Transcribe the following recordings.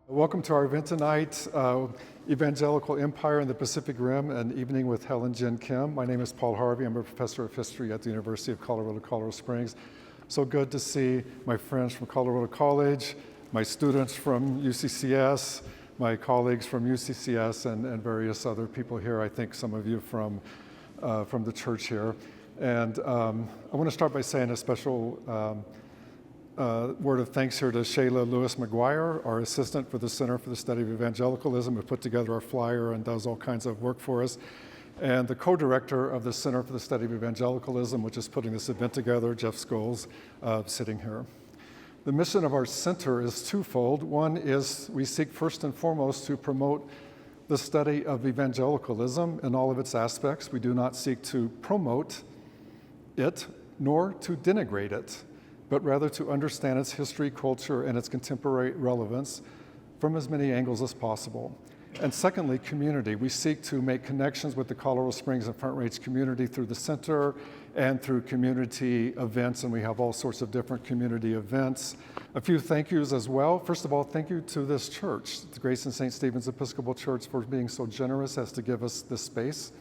Welcome to our event tonight, Evangelical Empire in the Pacific Rim, an evening with Helen Jin Kim. My name is Paul Harvey. I'm a professor of history at the University of Colorado Springs. So good to see my friends from Colorado College, my students from UCCS, my colleagues from UCCS, and various other people here. I think some of you from the church here. And I want to start by saying a special word of thanks here to Shayla Lewis-McGuire, our assistant for the Center for the Study of Evangelicalism, who put together our flyer and does all kinds of work for us. And the co-director of the Center for the Study of Evangelicalism, which is putting this event together, Jeff Scholes, sitting here. The mission of our center is twofold. One is we seek first and foremost to promote the study of evangelicalism in all of its aspects. We do not seek to promote it, nor to denigrate it, but rather to understand its history, culture, and its contemporary relevance from as many angles as possible. And secondly, community. We seek to make connections with the Colorado Springs and Front Range community through the center and through community events, and we have all sorts of different community events. A few thank yous as well. First of all, thank you to this church, the Grace and St. Stephen's Episcopal Church, for being so generous as to give us this space.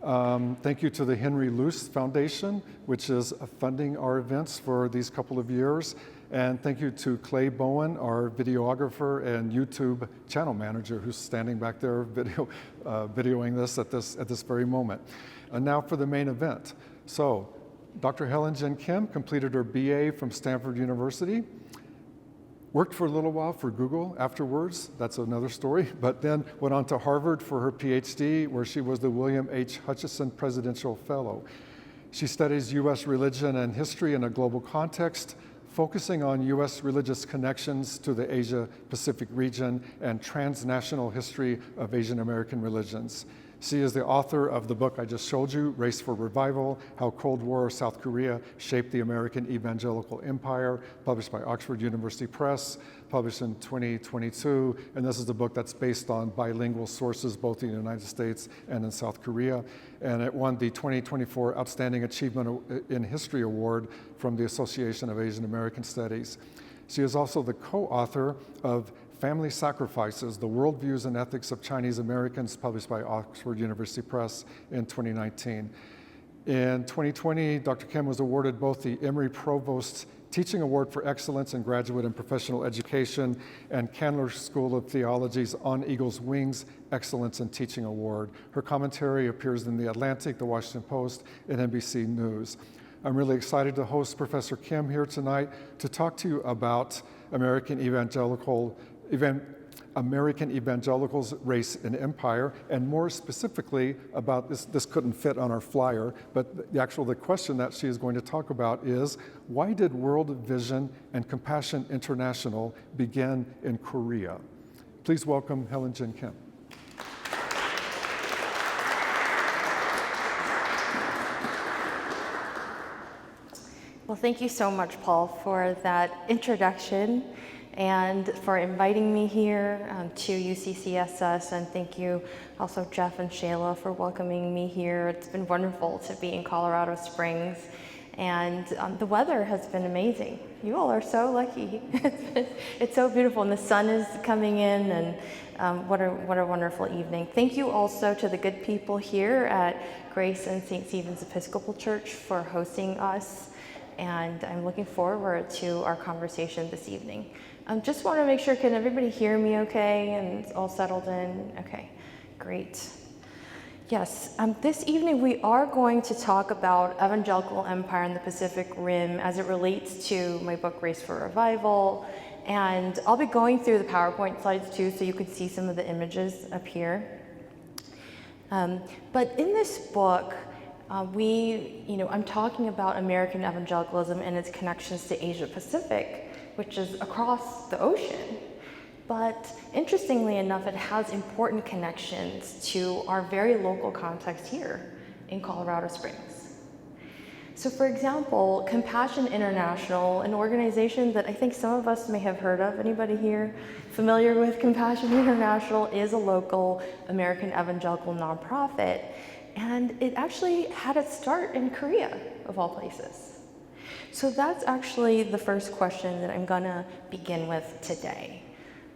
Thank you to the Henry Luce Foundation, which is funding our events for these couple of years. And thank you to Clay Bowen, our videographer and YouTube channel manager, who's standing back there videoing this at this very moment. And now for the main event. So, Dr. Helen Jin Kim completed her BA from Stanford University. Worked for a little while for Google afterwards, that's another story, but then went on to Harvard for her PhD, where she was the William H. Hutchison Presidential Fellow. She studies U.S. religion and history in a global context, focusing on U.S. religious connections to the Asia-Pacific region and transnational history of Asian American religions. She is the author of the book I just showed you, Race for Revival, How Cold War South Korea Shaped the American Evangelical Empire, published by Oxford University Press, published in 2022. And this is the book that's based on bilingual sources, both in the United States and in South Korea. And it won the 2024 Outstanding Achievement in History Award from the Association of Asian American Studies. She is also the co-author of Family Sacrifices, The Worldviews and Ethics of Chinese Americans, published by Oxford University Press in 2019. In 2020, Dr. Kim was awarded both the Emory Provost Teaching Award for Excellence in Graduate and Professional Education and Candler School of Theology's On Eagle's Wings Excellence in Teaching Award. Her commentary appears in The Atlantic, The Washington Post, and NBC News. I'm really excited to host Professor Kim here tonight to talk to you about American Evangelicals, Race and Empire, and more specifically about this couldn't fit on our flyer, but the question that she is going to talk about is, why did World Vision and Compassion International begin in Korea? Please welcome Helen Jin Kim. Well, thank you so much, Paul, for that introduction and for inviting me here to UCCSS, and thank you also Jeff and Shayla for welcoming me here. It's been wonderful to be in Colorado Springs, and the weather has been amazing. You all are so lucky. It's so beautiful, and the sun is coming in, and what a wonderful evening. Thank you also to the good people here at Grace and St. Stephen's Episcopal Church for hosting us, and I'm looking forward to our conversation this evening. Just want to make sure, can everybody hear me okay and it's all settled in? Okay, great. Yes, this evening we are going to talk about Evangelical Empire in the Pacific Rim as it relates to my book, Race for Revival. And I'll be going through the PowerPoint slides too, so you can see some of the images up here. But in this book, I'm talking about American evangelicalism and its connections to Asia Pacific, which is across the ocean. But interestingly enough, it has important connections to our very local context here in Colorado Springs. So for example, Compassion International, an organization that I think some of us may have heard of. Anybody here familiar with Compassion International? Is a local American evangelical nonprofit. And it actually had its start in Korea, of all places. So that's actually the first question that I'm gonna begin with today.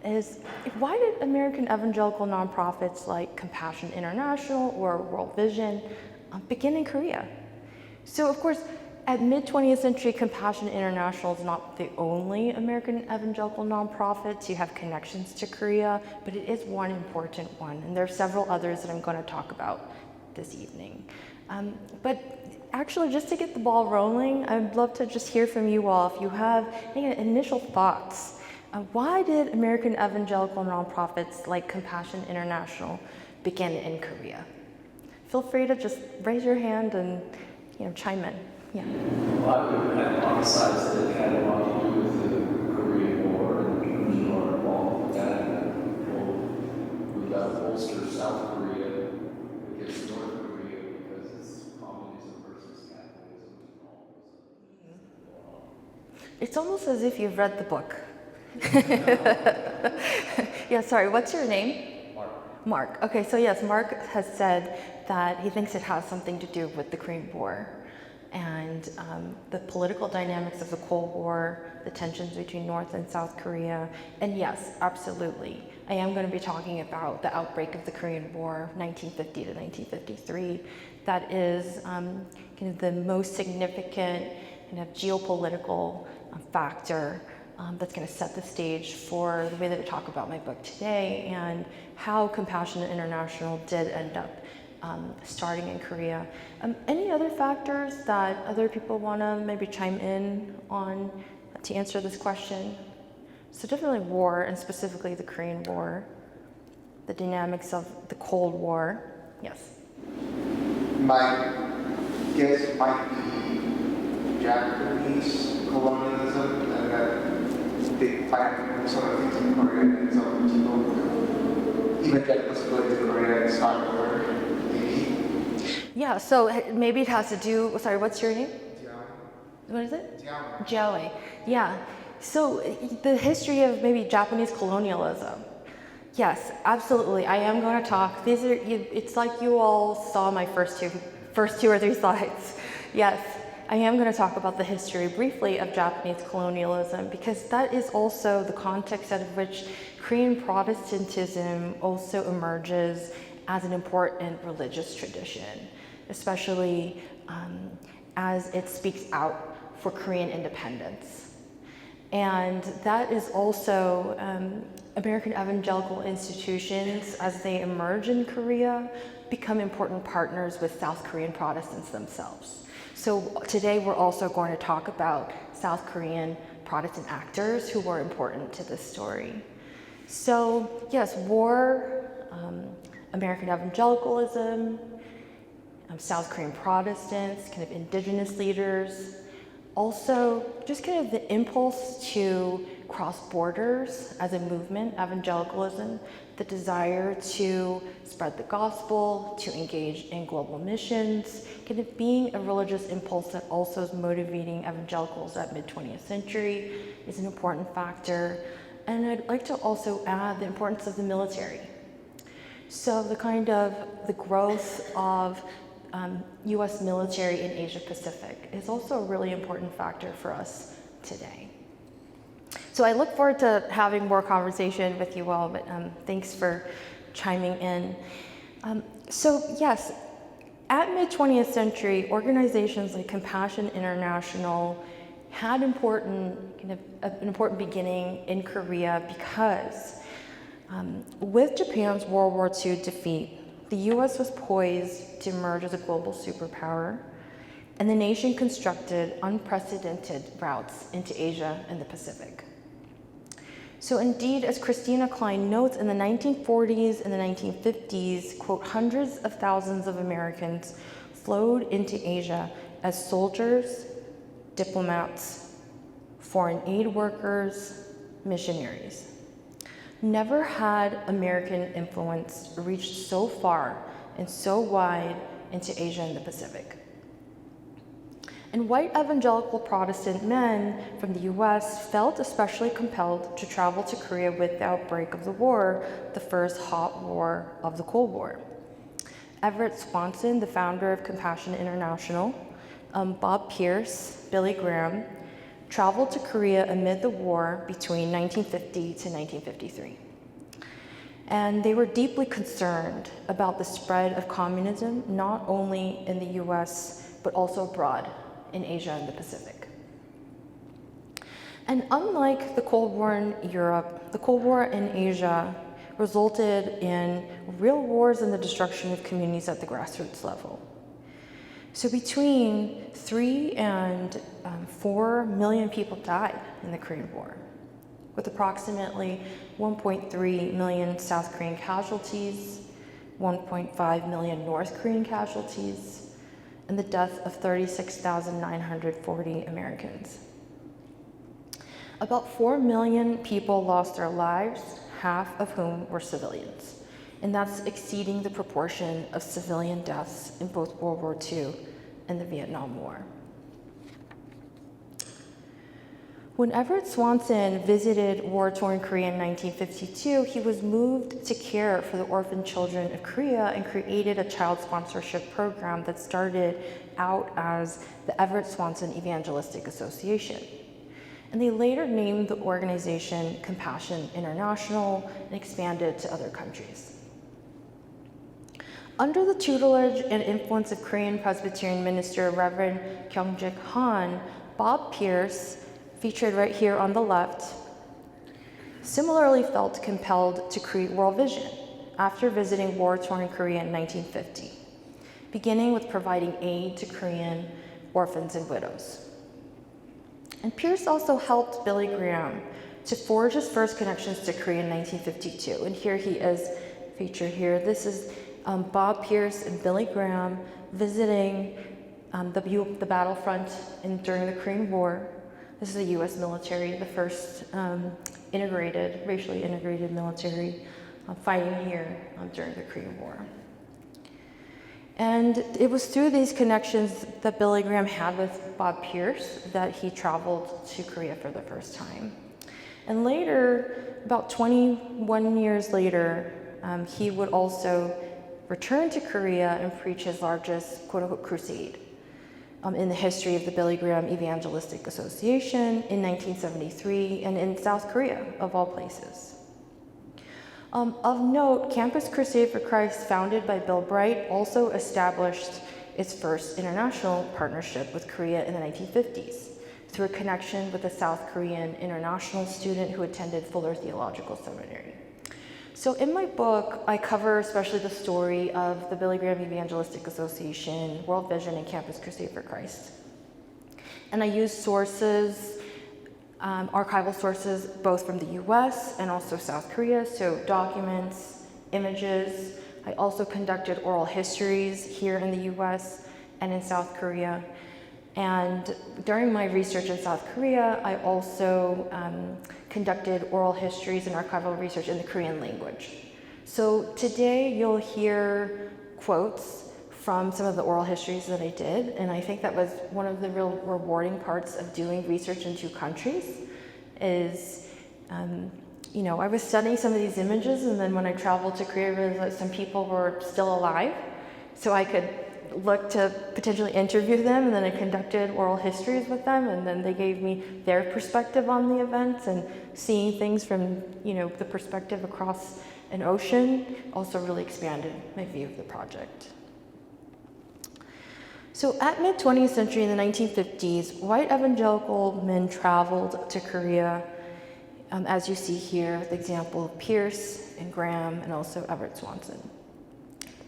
is why did American evangelical nonprofits like Compassion International or World Vision begin in Korea? So of course, at mid-20th century, Compassion International is not the only American evangelical nonprofit to have connections to Korea, but it is one important one, and there are several others that I'm going to talk about this evening. But actually, just to get the ball rolling, I'd love to just hear from you all if you have any initial thoughts. Why did American evangelical nonprofits like Compassion International begin in Korea? Feel free to just raise your hand and chime in. Yeah. Well, I would hypothesize that it had a lot to do with the Korean War and the Korean War involved with that. We got to bolster South Korea against North Korea because it's communism versus capitalism and all this. It's almost as if you've read the book. Yeah, sorry, what's your name? Mark. Okay, so yes, Mark has said that he thinks it has something to do with the Korean War and the political dynamics of the Cold War, the tensions between North and South Korea. And yes, absolutely. I am going to be talking about the outbreak of the Korean War, 1950 to 1953. That is kind of the most significant kind of geopolitical factor that's going to set the stage for the way that I talk about my book today and how Compassion International did end up starting in Korea. Any other factors that other people want to maybe chime in on to answer this question? So definitely war, and specifically the Korean War, the dynamics of the Cold War. Yes. My guess might be Japanese colonialism and that they find sort of things in Korea and some people evangelicals go to Korea and start over. Yeah, so maybe it has to do, sorry, what's your name? What is it? Jiaowei. Yeah. So the history of maybe Japanese colonialism. Yes, absolutely. I am going to talk. These are. It's like you all saw my first two or three slides. Yes, I am going to talk about the history briefly of Japanese colonialism because that is also the context out of which Korean Protestantism also emerges as an important religious tradition, especially as it speaks out for Korean independence. And that is also American evangelical institutions, as they emerge in Korea, become important partners with South Korean Protestants themselves. So today we're also going to talk about South Korean Protestant actors who were important to this story. So yes, war, American evangelicalism, South Korean Protestants, kind of indigenous leaders, also just kind of the impulse to cross borders as a movement, evangelicalism, the desire to spread the gospel, to engage in global missions, kind of being a religious impulse that also is motivating evangelicals at mid-20th century is an important factor. And I'd like to also add the importance of the military. So the growth of U.S. military in Asia Pacific is also a really important factor for us today. So I look forward to having more conversation with you all, but thanks for chiming in. So yes, at mid-20th century, organizations like Compassion International had an important beginning in Korea because with Japan's World War II defeat, the U.S. was poised to emerge as a global superpower, and the nation constructed unprecedented routes into Asia and the Pacific. So indeed, as Christina Klein notes, in the 1940s and the 1950s, quote, hundreds of thousands of Americans flowed into Asia as soldiers, diplomats, foreign aid workers, missionaries. Never had American influence reached so far and so wide into Asia and the Pacific. And white evangelical Protestant men from the US felt especially compelled to travel to Korea with the outbreak of the war, the first hot war of the Cold War. Everett Swanson, the founder of Compassion International, Bob Pierce, Billy Graham, traveled to Korea amid the war between 1950 to 1953. And they were deeply concerned about the spread of communism, not only in the US, but also abroad in Asia and the Pacific. And unlike the Cold War in Europe, the Cold War in Asia resulted in real wars and the destruction of communities at the grassroots level. So between 3 and 4 million people died in the Korean War, with approximately 1.3 million South Korean casualties, 1.5 million North Korean casualties, and the death of 36,940 Americans. About 4 million people lost their lives, half of whom were civilians. And that's exceeding the proportion of civilian deaths in both World War II and the Vietnam War. When Everett Swanson visited war-torn Korea in 1952, he was moved to care for the orphan children of Korea and created a child sponsorship program that started out as the Everett Swanson Evangelistic Association. And they later named the organization Compassion International and expanded to other countries. Under the tutelage and influence of Korean Presbyterian minister Reverend Kyung-Jik Han, Bob Pierce, featured right here on the left, similarly felt compelled to create World Vision after visiting war-torn Korea in 1950, beginning with providing aid to Korean orphans and widows. And Pierce also helped Billy Graham to forge his first connections to Korea in 1952. And here he is featured here. This is Bob Pierce and Billy Graham visiting the battlefront during the Korean War. This is the US military, the first racially integrated military fighting here during the Korean War. And it was through these connections that Billy Graham had with Bob Pierce that he traveled to Korea for the first time. And later, about 21 years later, he would also return to Korea and preach his largest quote-unquote crusade in the history of the Billy Graham Evangelistic Association in 1973 and in South Korea, of all places. Of note, Campus Crusade for Christ, founded by Bill Bright, also established its first international partnership with Korea in the 1950s through a connection with a South Korean international student who attended Fuller Theological Seminary. So in my book, I cover especially the story of the Billy Graham Evangelistic Association, World Vision, and Campus Crusade for Christ. And I use sources, archival sources, both from the US and also South Korea, so documents, images. I also conducted oral histories here in the US and in South Korea. And during my research in South Korea, I also conducted oral histories and archival research in the Korean language. So today you'll hear quotes from some of the oral histories that I did, and I think that was one of the real rewarding parts of doing research in two countries is, I was studying some of these images, and then when I traveled to Korea, I realized that some people were still alive, so I could look to potentially interview them, and then I conducted oral histories with them, and then they gave me their perspective on the events, and seeing things from, the perspective across an ocean also really expanded my view of the project. So at mid-20th century in the 1950s, white evangelical men traveled to Korea, as you see here, with the example of Pierce and Graham and also Everett Swanson.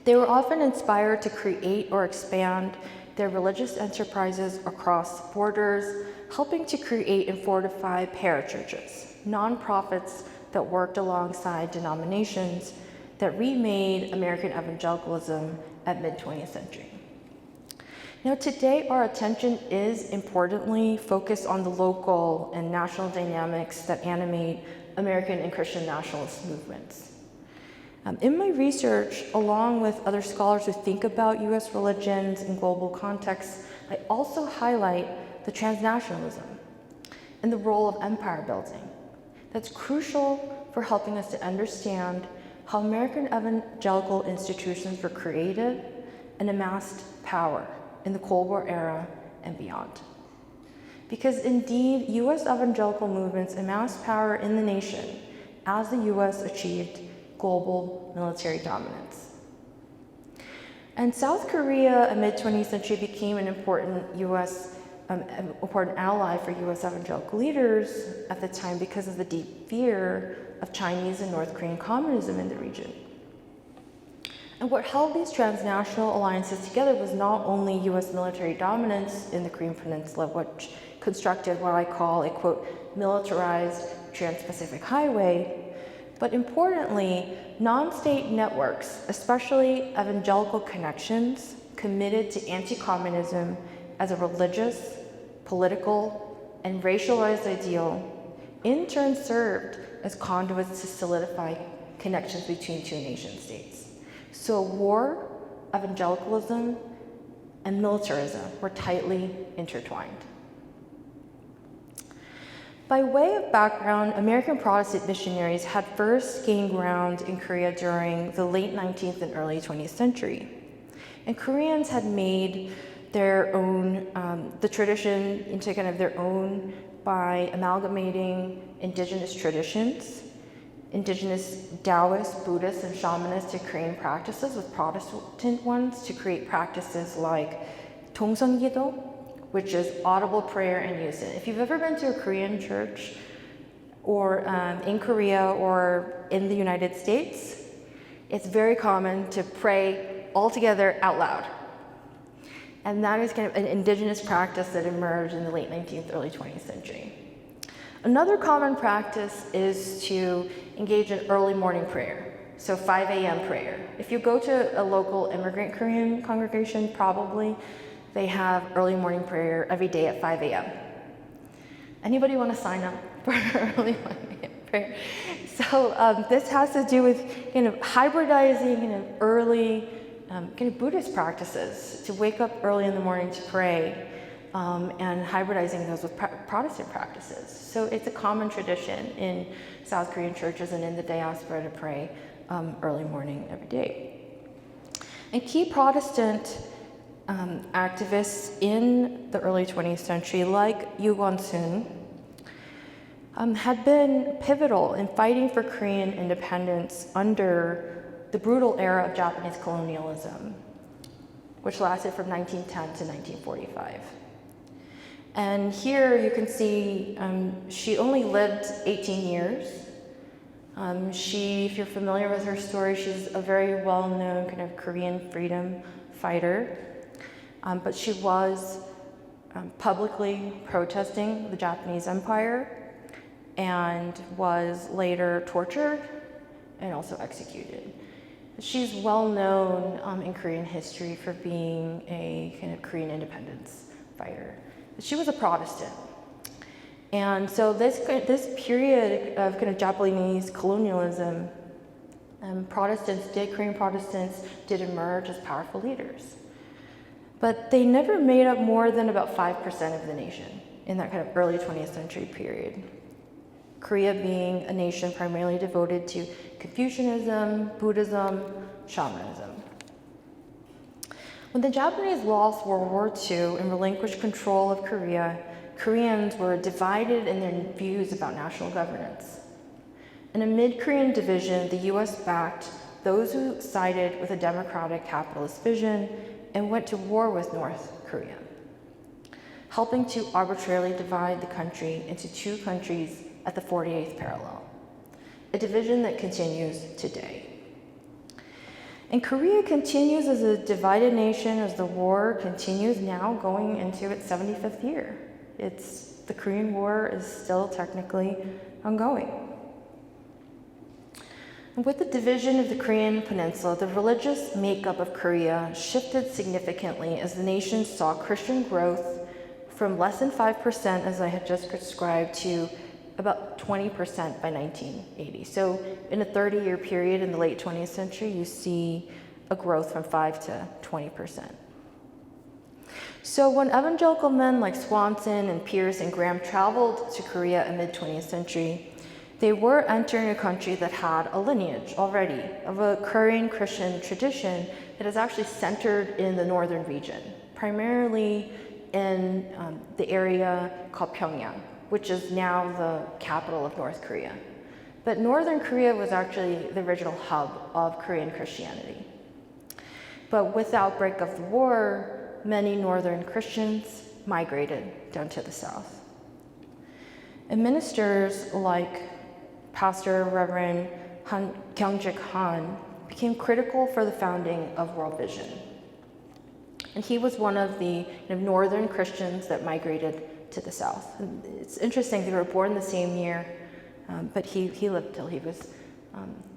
They were often inspired to create or expand their religious enterprises across borders, helping to create and fortify parachurches, nonprofits that worked alongside denominations that remade American evangelicalism at mid-20th century. Now today our attention is importantly focused on the local and national dynamics that animate American and Christian nationalist movements. In my research, along with other scholars who think about US religions in global contexts, I also highlight the transnationalism and the role of empire building. That's crucial for helping us to understand how American evangelical institutions were created and amassed power in the Cold War era and beyond. Because indeed, U.S. evangelical movements amassed power in the nation as the U.S. achieved global military dominance. And South Korea, amid 20th century, became an important important ally for U.S. evangelical leaders at the time because of the deep fear of Chinese and North Korean communism in the region. And what held these transnational alliances together was not only U.S. military dominance in the Korean Peninsula, which constructed what I call a, quote, militarized Trans-Pacific Highway, but importantly, non-state networks, especially evangelical connections, committed to anti-communism as a religious, political, and racialized ideal, in turn served as conduits to solidify connections between two nation states. So war, evangelicalism, and militarism were tightly intertwined. By way of background, American Protestant missionaries had first gained ground in Korea during the late 19th and early 20th century. And Koreans had made their own, the tradition into kind of their own by amalgamating indigenous traditions, indigenous Taoist, Buddhist, and shamanistic Korean practices with Protestant ones to create practices like 동성기도, which is audible prayer and usage. If you've ever been to a Korean church, or in Korea or in the United States, it's very common to pray all together out loud. And that is kind of an indigenous practice that emerged in the late 19th, early 20th century. Another common practice is to engage in early morning prayer, so 5 a.m. prayer. If you go to a local immigrant Korean congregation, probably they have early morning prayer every day at 5 a.m. Anybody want to sign up for early morning prayer? So this has to do with kind of hybridizing kind of early kind of Buddhist practices to wake up early in the morning to pray, and hybridizing those with Protestant practices. So it's a common tradition in South Korean churches and in the diaspora to pray early morning every day. And key Protestant activists in the early 20th century, like Yu Kwon-sun, had been pivotal in fighting for Korean independence under the brutal era of Japanese colonialism, which lasted from 1910 to 1945. And here you can see she only lived 18 years. If you're familiar with her story, she's a very well-known kind of Korean freedom fighter. But she was publicly protesting the Japanese Empire and was later tortured and also executed. She's well known in Korean history for being a kind of Korean independence fighter. She was a Protestant. And so this period of kind of Japanese colonialism, Korean Protestants did emerge as powerful leaders. But they never made up more than about 5% of the nation in that kind of early 20th century period. Korea being a nation primarily devoted to Confucianism, Buddhism, shamanism. When the Japanese lost World War II and relinquished control of Korea, Koreans were divided in their views about national governance. And amid Korean division, the US backed those who sided with a democratic capitalist vision and went to war with North Korea, helping to arbitrarily divide the country into two countries at the 48th parallel, a division that continues today. And Korea continues as a divided nation as the war continues now going into its 75th year. The Korean War is still technically ongoing. And with the division of the Korean peninsula, the religious makeup of Korea shifted significantly as the nation saw Christian growth from less than 5%, as I had just described, to about 20% by 1980. So in a 30-year period in the late 20th century, you see a growth from 5 to 20%. So when evangelical men like Swanson and Pierce and Graham traveled to Korea in mid-20th century, they were entering a country that had a lineage already of a Korean Christian tradition that is actually centered in the northern region, primarily in the area called Pyongyang, which is now the capital of North Korea. But Northern Korea was actually the original hub of Korean Christianity. But with the outbreak of the war, many Northern Christians migrated down to the south. And ministers like Pastor Reverend Kyungjik Han became critical for the founding of World Vision. And he was one of the Northern Christians that migrated to the south. And it's interesting, they were born the same year, but he lived till he was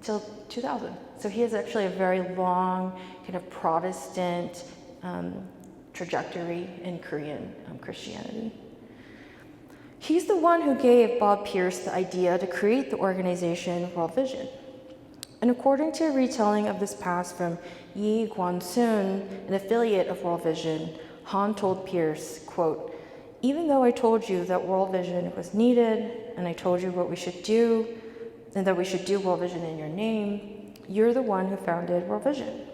till 2000. So he has actually a very long kind of Protestant trajectory in Korean Christianity. He's the one who gave Bob Pierce the idea to create the organization World Vision. And according to a retelling of this past from Yi Guan-soon, an affiliate of World Vision, Han told Pierce, quote, "Even though I told you that World Vision was needed, and I told you what we should do, and that we should do World Vision in your name, you're the one who founded World Vision."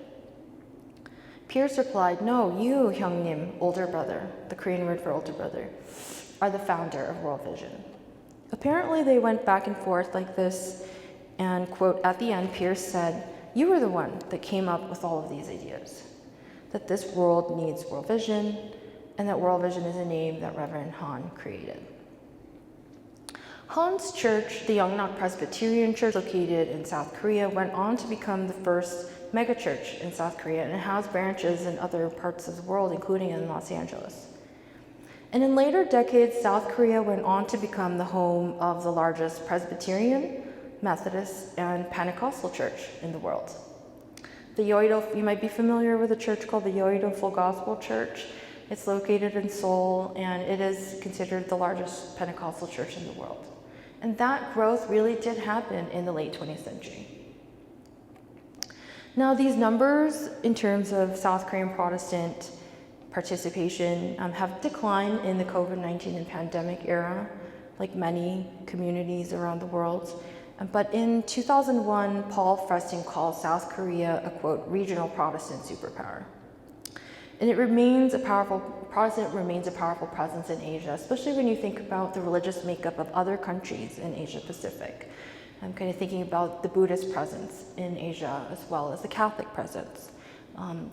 Pierce replied, "No, you, Hyungnim, older brother," the Korean word for older brother, "are the founder of World Vision." Apparently they went back and forth like this, and, quote, at the end, Pierce said, "You were the one that came up with all of these ideas, that this world needs World Vision, and that World Vision is a name that Reverend Han created." Han's church, the Yongnam Presbyterian Church located in South Korea, went on to become the first megachurch in South Korea, and it has branches in other parts of the world, including in Los Angeles. And in later decades, South Korea went on to become the home of the largest Presbyterian, Methodist, and Pentecostal church in the world. The Yoido, you might be familiar with a church called the Yoido Full Gospel Church. It's located in Seoul, and it is considered the largest Pentecostal church in the world. And that growth really did happen in the late 20th century. Now, these numbers in terms of South Korean Protestant participation have declined in the COVID-19 and pandemic era, like many communities around the world. But in 2001, Paul Freston called South Korea a, quote, regional Protestant superpower. And Protestant remains a powerful presence in Asia, especially when you think about the religious makeup of other countries in Asia Pacific. I'm kind of thinking about the Buddhist presence in Asia, as well as the Catholic presence,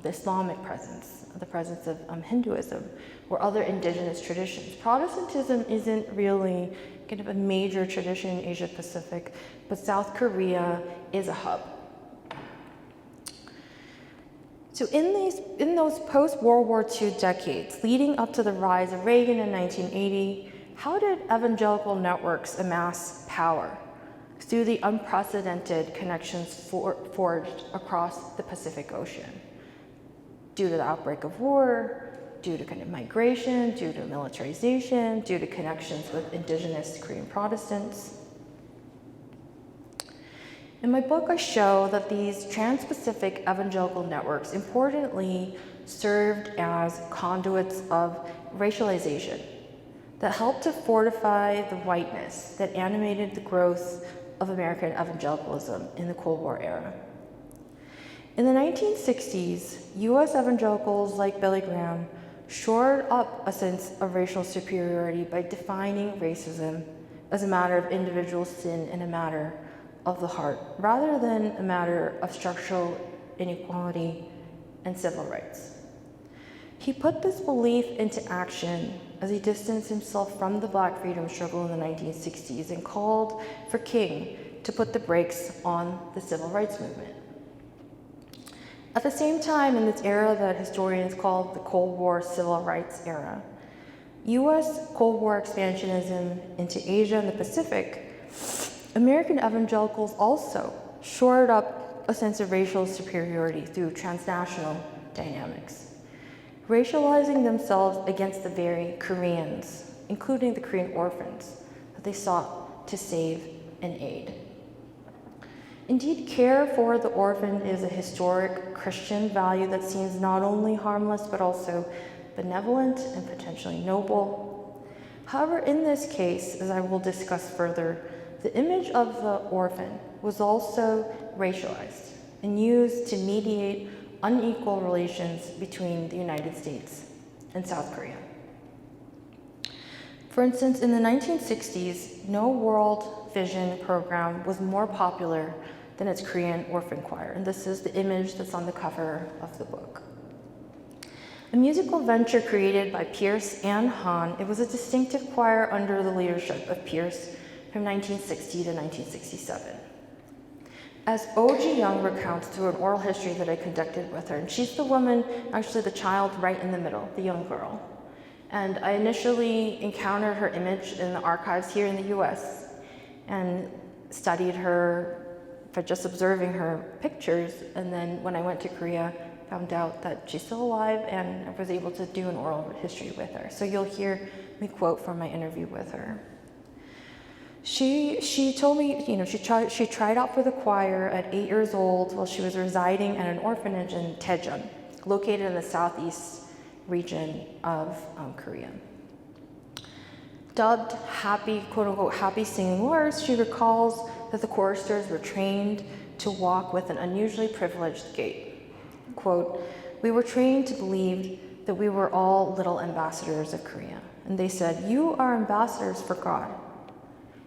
the Islamic presence, the presence of Hinduism, or other indigenous traditions. Protestantism isn't really kind of a major tradition in Asia Pacific, but South Korea is a hub. So in those post-World War II decades, leading up to the rise of Reagan in 1980, how did evangelical networks amass power? Through the unprecedented connections forged across the Pacific Ocean. Due to the outbreak of war, due to kind of migration, due to militarization, due to connections with indigenous Korean Protestants. In my book, I show that these trans-Pacific evangelical networks importantly served as conduits of racialization that helped to fortify the whiteness that animated the growth of American evangelicalism in the Cold War era. In the 1960s, US evangelicals like Billy Graham shored up a sense of racial superiority by defining racism as a matter of individual sin and a matter of the heart, rather than a matter of structural inequality and civil rights. He put this belief into action as he distanced himself from the Black freedom struggle in the 1960s and called for King to put the brakes on the civil rights movement. At the same time, in this era that historians call the Cold War civil rights era, US Cold War expansionism into Asia and the Pacific, American evangelicals also shored up a sense of racial superiority through transnational dynamics, racializing themselves against the very Koreans, including the Korean orphans, that they sought to save and aid. Indeed, care for the orphan is a historic Christian value that seems not only harmless, but also benevolent and potentially noble. However, in this case, as I will discuss further, the image of the orphan was also racialized and used to mediate unequal relations between the United States and South Korea. For instance, in the 1960s, no World Vision program was more popular than its Korean orphan choir, and this is the image that's on the cover of the book. A musical venture created by Pierce and Hahn, it was a distinctive choir under the leadership of Pierce from 1960 to 1967. As Oh Ji-young recounts through an oral history that I conducted with her, and she's the woman, actually the child right in the middle, the young girl. And I initially encountered her image in the archives here in the US and studied her by just observing her pictures. And then when I went to Korea, found out that she's still alive, and I was able to do an oral history with her. So you'll hear me quote from my interview with her. She told me, she tried out for the choir at 8 years old while she was residing at an orphanage in Daejeon, located in the southeast region of Korea. Dubbed happy, quote unquote, happy singing Lars, she recalls that the choristers were trained to walk with an unusually privileged gait. Quote, "We were trained to believe that we were all little ambassadors of Korea. And they said, 'You are ambassadors for God.'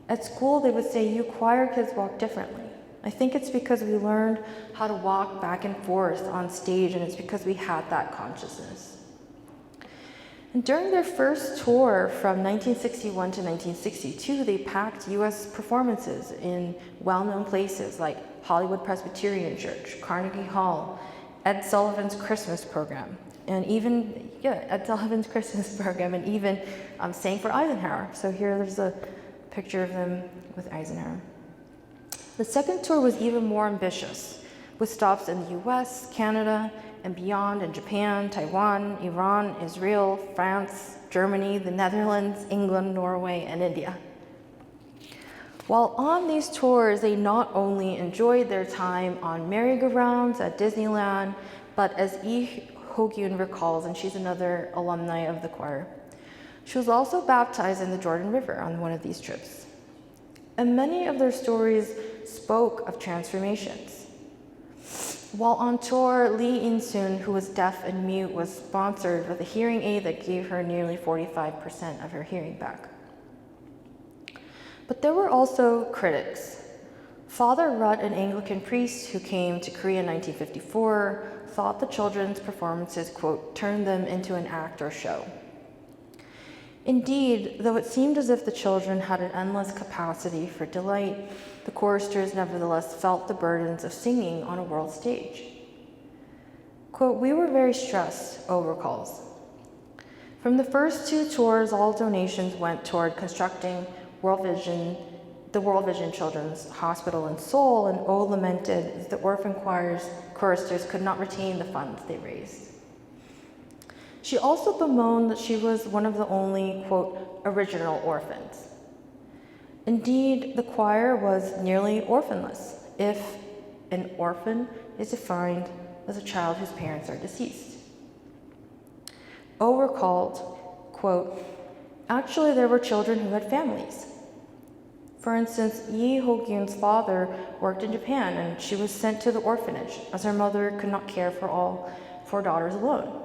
At school, they would say, 'You choir kids walk differently.' I think it's because we learned how to walk back and forth on stage, and it's because we had that consciousness." And during their first tour from 1961 to 1962, they packed US performances in well-known places like Hollywood Presbyterian Church, Carnegie Hall, Ed Sullivan's Christmas program, and even, Ed Sullivan's Christmas program, and even sang for Eisenhower. So here there's a picture of them with Eisenhower. The second tour was even more ambitious, with stops in the US, Canada, and beyond in Japan, Taiwan, Iran, Israel, France, Germany, the Netherlands, England, Norway, and India. While on these tours, they not only enjoyed their time on merry-go-rounds at Disneyland, but as Lee Ho-gyun recalls, and she's another alumni of the choir, she was also baptized in the Jordan River on one of these trips. And many of their stories spoke of transformations. While on tour, Lee In-soon, who was deaf and mute, was sponsored with a hearing aid that gave her nearly 45% of her hearing back. But there were also critics. Father Rudd, an Anglican priest who came to Korea in 1954, thought the children's performances, quote, turned them into an act or show. Indeed, though it seemed as if the children had an endless capacity for delight, the choristers nevertheless felt the burdens of singing on a world stage. Quote, "We were very stressed," O recalls. From the first 2 tours, all donations went toward constructing the World Vision Children's Hospital in Seoul, and O lamented that the orphan choristers could not retain the funds they raised. She also bemoaned that she was one of the only, quote, original orphans. Indeed, the choir was nearly orphanless, if an orphan is defined as a child whose parents are deceased. O recalled, quote, "Actually, there were children who had families. For instance, Lee Ho-gyun's father worked in Japan, and she was sent to the orphanage as her mother could not care for all 4 daughters alone.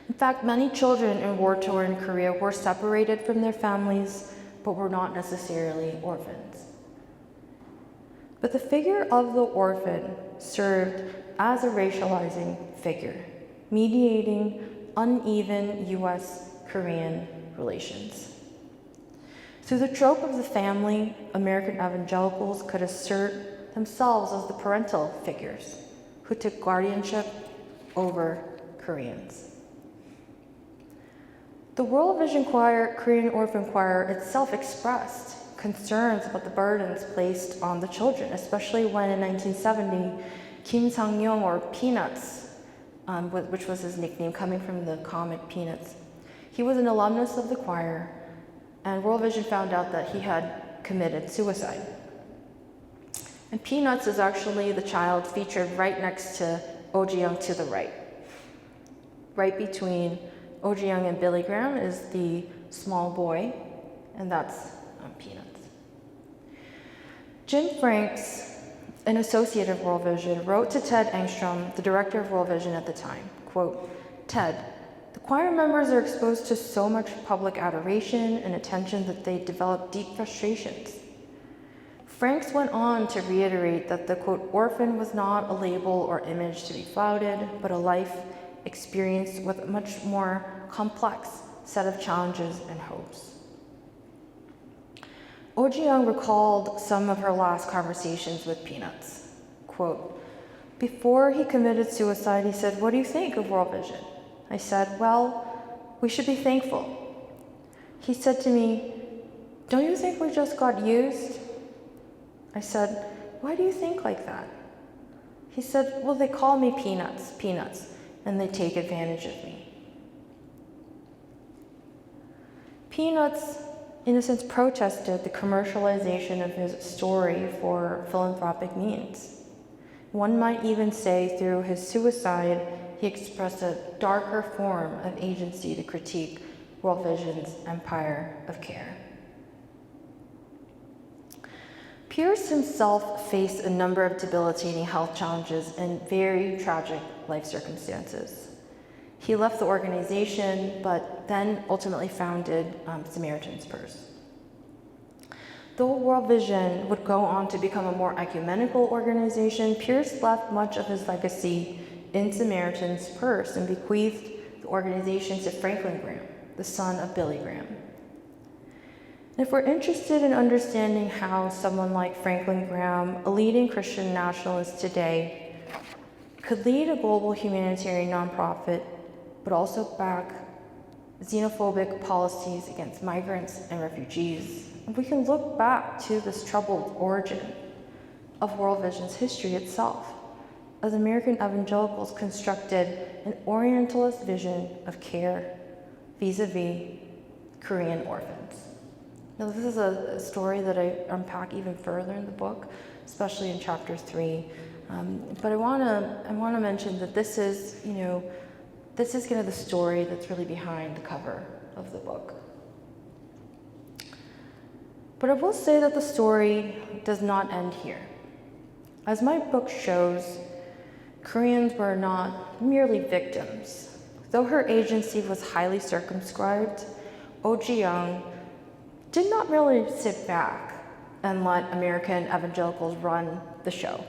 In fact, many children in war-torn Korea were separated from their families, but were not necessarily orphans. But the figure of the orphan served as a racializing figure, mediating uneven US-Korean relations. Through the trope of the family, American evangelicals could assert themselves as the parental figures who took guardianship over Koreans. The World Vision Choir, Korean Orphan Choir, itself expressed concerns about the burdens placed on the children, especially when in 1970, Kim Sang-yong, or Peanuts, which was his nickname coming from the comic Peanuts, he was an alumnus of the choir, and World Vision found out that he had committed suicide. And Peanuts is actually the child featured right next to Oh Ji-young to the right. Right between Oh Ji-young and Billy Graham is the small boy, and that's Peanuts. Jim Franks, an associate of World Vision, wrote to Ted Engstrom, the director of World Vision at the time, quote, "Ted, the choir members are exposed to so much public adoration and attention that they develop deep frustrations. Franks went on to reiterate that the, quote, orphan was not a label or image to be flouted, but a life experienced with a much more complex set of challenges and hopes. Oh Ji-young recalled some of her last conversations with Peanuts. Quote, before he committed suicide, he said, what do you think of World Vision? I said, well, we should be thankful. He said to me, don't you think we just got used? I said, why do you think like that? He said, well, they call me Peanuts, and they take advantage of me. Peanuts, in a sense, protested the commercialization of his story for philanthropic means. One might even say through his suicide, he expressed a darker form of agency to critique World Vision's empire of care. Pierce himself faced a number of debilitating health challenges and very tragic life circumstances. He left the organization, but then ultimately founded Samaritan's Purse. Though World Vision would go on to become a more ecumenical organization, Pierce left much of his legacy in Samaritan's Purse and bequeathed the organization to Franklin Graham, the son of Billy Graham. And if we're interested in understanding how someone like Franklin Graham, a leading Christian nationalist today, could lead a global humanitarian nonprofit, but also back xenophobic policies against migrants and refugees, we can look back to this troubled origin of World Vision's history itself, as American evangelicals constructed an Orientalist vision of care vis-a-vis Korean orphans. Now, this is a story that I unpack even further in the book, especially in chapter 3. But I want to mention that this is kind of the story that's really behind the cover of the book. But I will say that the story does not end here. As my book shows, Koreans were not merely victims. Though her agency was highly circumscribed, Oh Ji-young did not really sit back and let American evangelicals run the show.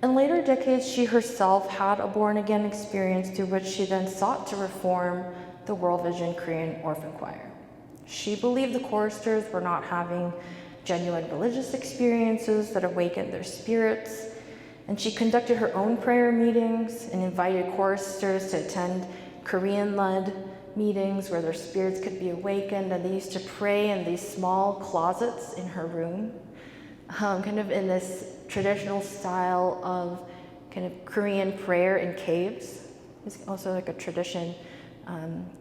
In later decades, she herself had a born-again experience through which she then sought to reform the World Vision Korean Orphan Choir. She believed the choristers were not having genuine religious experiences that awakened their spirits, and she conducted her own prayer meetings and invited choristers to attend Korean-led meetings where their spirits could be awakened, and they used to pray in these small closets in her room, kind of in this traditional style of kind of Korean prayer in caves. It's also like a tradition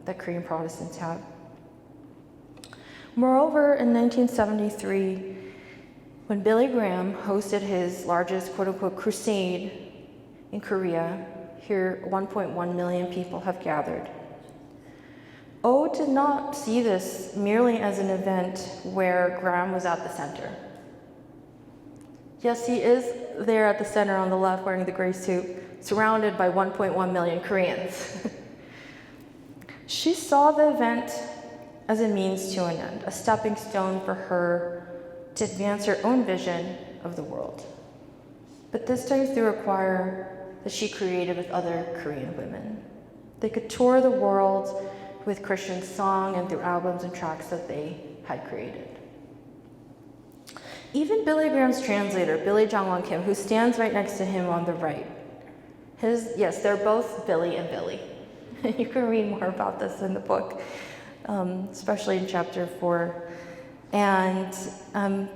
that Korean Protestants have. Moreover, in 1973, when Billy Graham hosted his largest quote-unquote crusade in Korea, here 1.1 million people have gathered. Oh did not see this merely as an event where Graham was at the center. Yes, he is there at the center on the left wearing the gray suit, surrounded by 1.1 million Koreans. She saw the event as a means to an end, a stepping stone for her to advance her own vision of the world. But this time through a choir that she created with other Korean women. They could tour the world with Christian song and through albums and tracks that they had created. Even Billy Graham's translator, Billy Kim, who stands right next to him on the right. Yes, they're both Billy and Billy. You can read more about this in the book, especially in chapter 4. And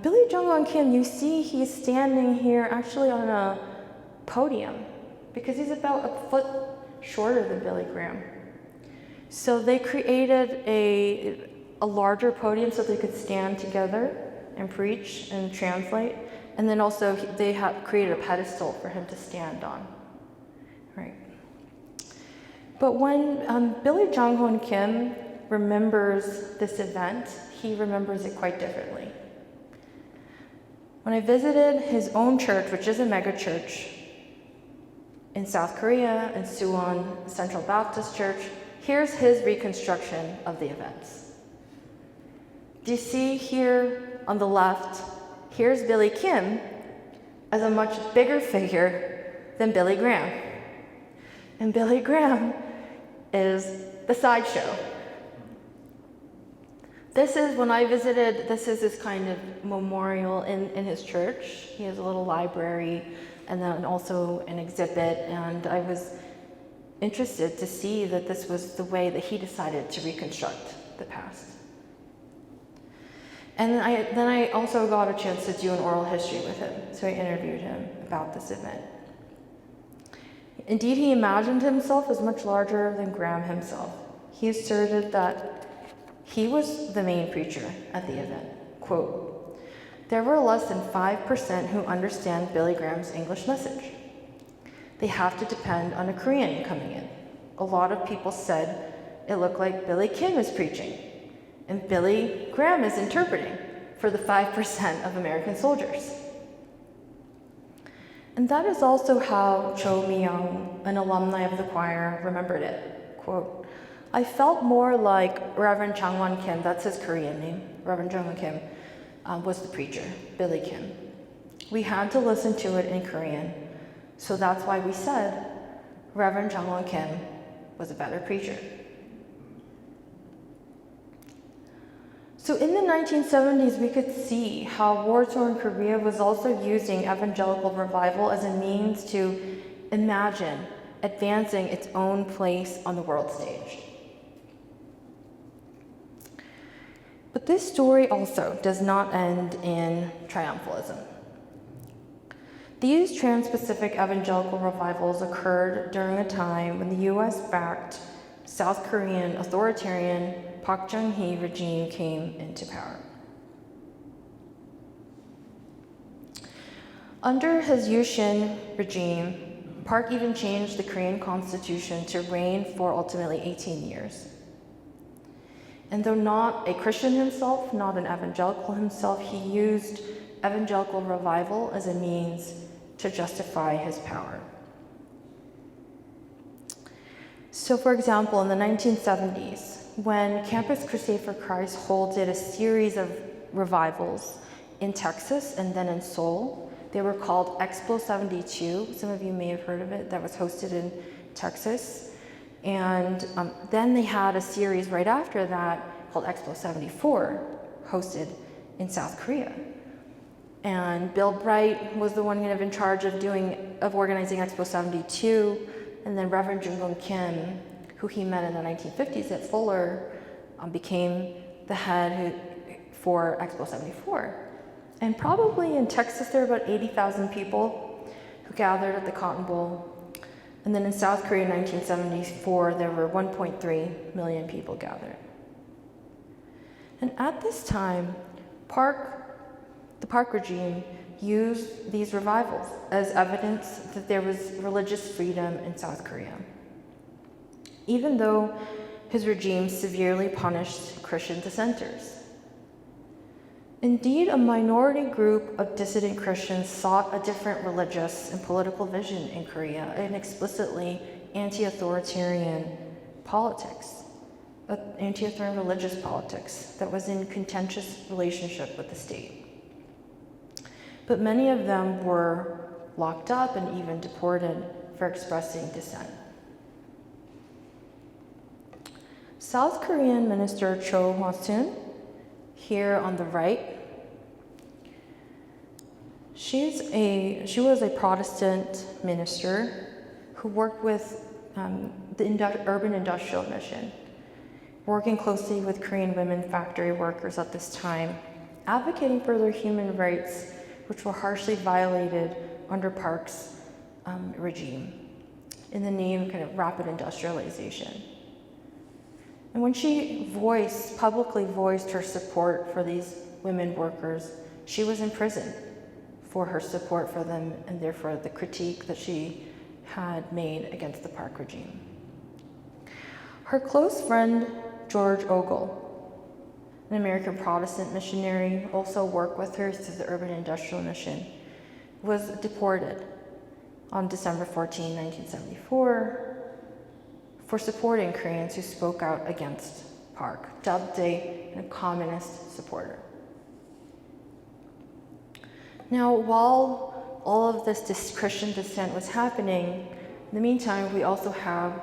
Billy Kim, you see he's standing here actually on a podium because he's about a foot shorter than Billy Graham. So they created a larger podium so they could stand together and preach and translate. And then also they have created a pedestal for him to stand on. Right. But when Billy Kim remembers this event, he remembers it quite differently. When I visited his own church, which is a mega church, in South Korea, in Suwon Central Baptist Church. Here's his reconstruction of the events. Do you see here on the left, here's Billy Kim as a much bigger figure than Billy Graham. And Billy Graham is the sideshow. This is when I visited, this is his kind of memorial in his church. He has a little library and then also an exhibit, and I was interested to see that this was the way that he decided to reconstruct the past. And then I also got a chance to do an oral history with him, so I interviewed him about this event. Indeed, he imagined himself as much larger than Graham himself. He asserted that he was the main preacher at the event. Quote, "There were less than 5% who understand Billy Graham's English message. They have to depend on a Korean coming in. A lot of people said it looked like Billy Kim is preaching, and Billy Graham is interpreting for the 5% of American soldiers." And that is also how Cho Mi-young, an alumni of the choir, remembered it. Quote, "I felt more like Reverend Changwon Kim," that's his Korean name, Reverend Changwon Kim, was the preacher, Billy Kim. "We had to listen to it in Korean, so that's why we said Reverend Changwon Kim was a better preacher." So in the 1970s, we could see how war-torn Korea was also using evangelical revival as a means to imagine advancing its own place on the world stage. But this story also does not end in triumphalism. These trans-Pacific evangelical revivals occurred during a time when the US-backed South Korean authoritarian Park Chung-hee regime came into power. Under his Yushin regime, Park even changed the Korean constitution to reign for ultimately 18 years. And though not a Christian himself, not an evangelical himself, he used evangelical revival as a means to justify his power. So for example, in the 1970s, when Campus Crusade for Christ holded a series of revivals in Texas and then in Seoul, they were called Expo 72. Some of you may have heard of it, that was hosted in Texas. And then they had a series right after that called Expo 74, hosted in South Korea. And Bill Bright was the one kind of in charge of organizing Expo 72, and then Reverend Jung Kim, who he met in the 1950s at Fuller, became the head for Expo 74. And probably in Texas, there were about 80,000 people who gathered at the Cotton Bowl. And then in South Korea in 1974, there were 1.3 million people gathered. And at this time, the Park regime used these revivals as evidence that there was religious freedom in South Korea, even though his regime severely punished Christian dissenters. Indeed, a minority group of dissident Christians sought a different religious and political vision in Korea, an explicitly anti-authoritarian politics, anti-authoritarian religious politics that was in contentious relationship with the state. But many of them were locked up and even deported for expressing dissent. South Korean Minister Cho Hwa-soon, here on the right, she was a Protestant minister who worked with the Urban Industrial Mission, working closely with Korean women factory workers at this time, advocating for their human rights, which were harshly violated under Park's regime in the name of kind of rapid industrialization. And when she publicly voiced her support for these women workers, she was imprisoned for her support for them and therefore the critique that she had made against the Park regime. Her close friend, George Ogle, an American Protestant missionary, also worked with her through the Urban Industrial Mission, was deported. on December 14, 1974, for supporting Koreans who spoke out against Park, dubbed a communist supporter. Now, while all of this Christian dissent was happening, in the meantime, we also have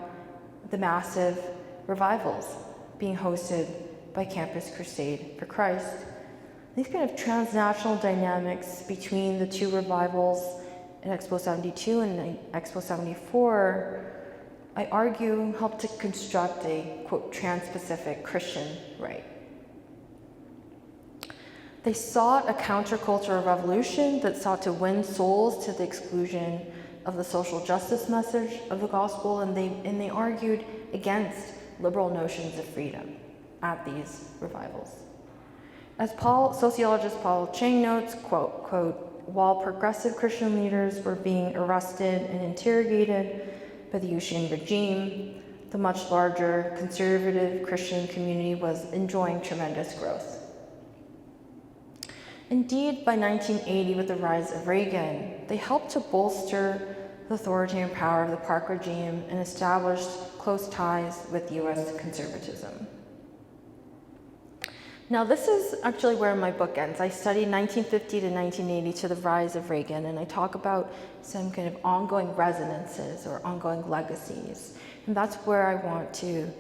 the massive revivals being hosted by Campus Crusade for Christ. These kind of transnational dynamics between the two revivals in Expo 72 and Expo 74, I argue, helped to construct a, quote, trans-Pacific Christian right. They sought a countercultural revolution that sought to win souls to the exclusion of the social justice message of the gospel, and they argued against liberal notions of freedom at these revivals. As sociologist Paul Chang notes, quote, while progressive Christian leaders were being arrested and interrogated by the Yushin regime, the much larger conservative Christian community was enjoying tremendous growth. Indeed, by 1980, with the rise of Reagan, they helped to bolster the authoritarian power of the Park regime and established close ties with US conservatism. Now, this is actually where my book ends. I studied 1950 to 1980 to the rise of Reagan, and I talk about some kind of ongoing resonances or ongoing legacies. And that's where I want to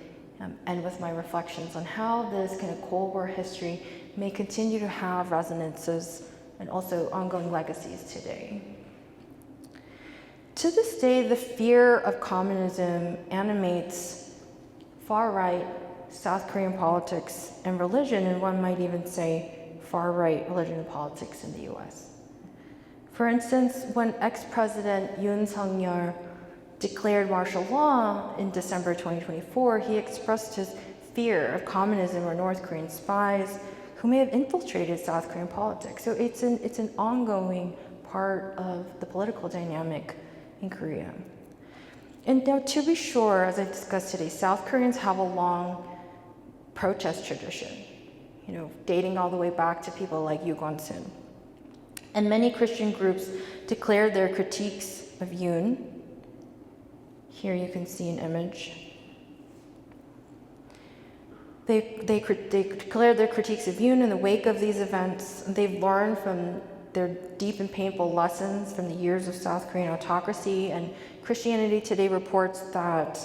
end with my reflections on how this kind of Cold War history may continue to have resonances and also ongoing legacies today. To this day, the fear of communism animates far-right South Korean politics and religion, and one might even say far-right religion and politics in the US. For instance, when ex-President Yoon Suk-yeol declared martial law in December 2024, he expressed his fear of communism or North Korean spies who may have infiltrated South Korean politics. So it's an ongoing part of the political dynamic in Korea. And now, to be sure, as I've discussed today, South Koreans have a long protest tradition, dating all the way back to people like Yu Gon-sun. And many Christian groups declared their critiques of Yoon. Here you can see an image. They declared their critiques of Yoon in the wake of these events. They've learned from their deep and painful lessons from the years of South Korean autocracy, and Christianity Today reports that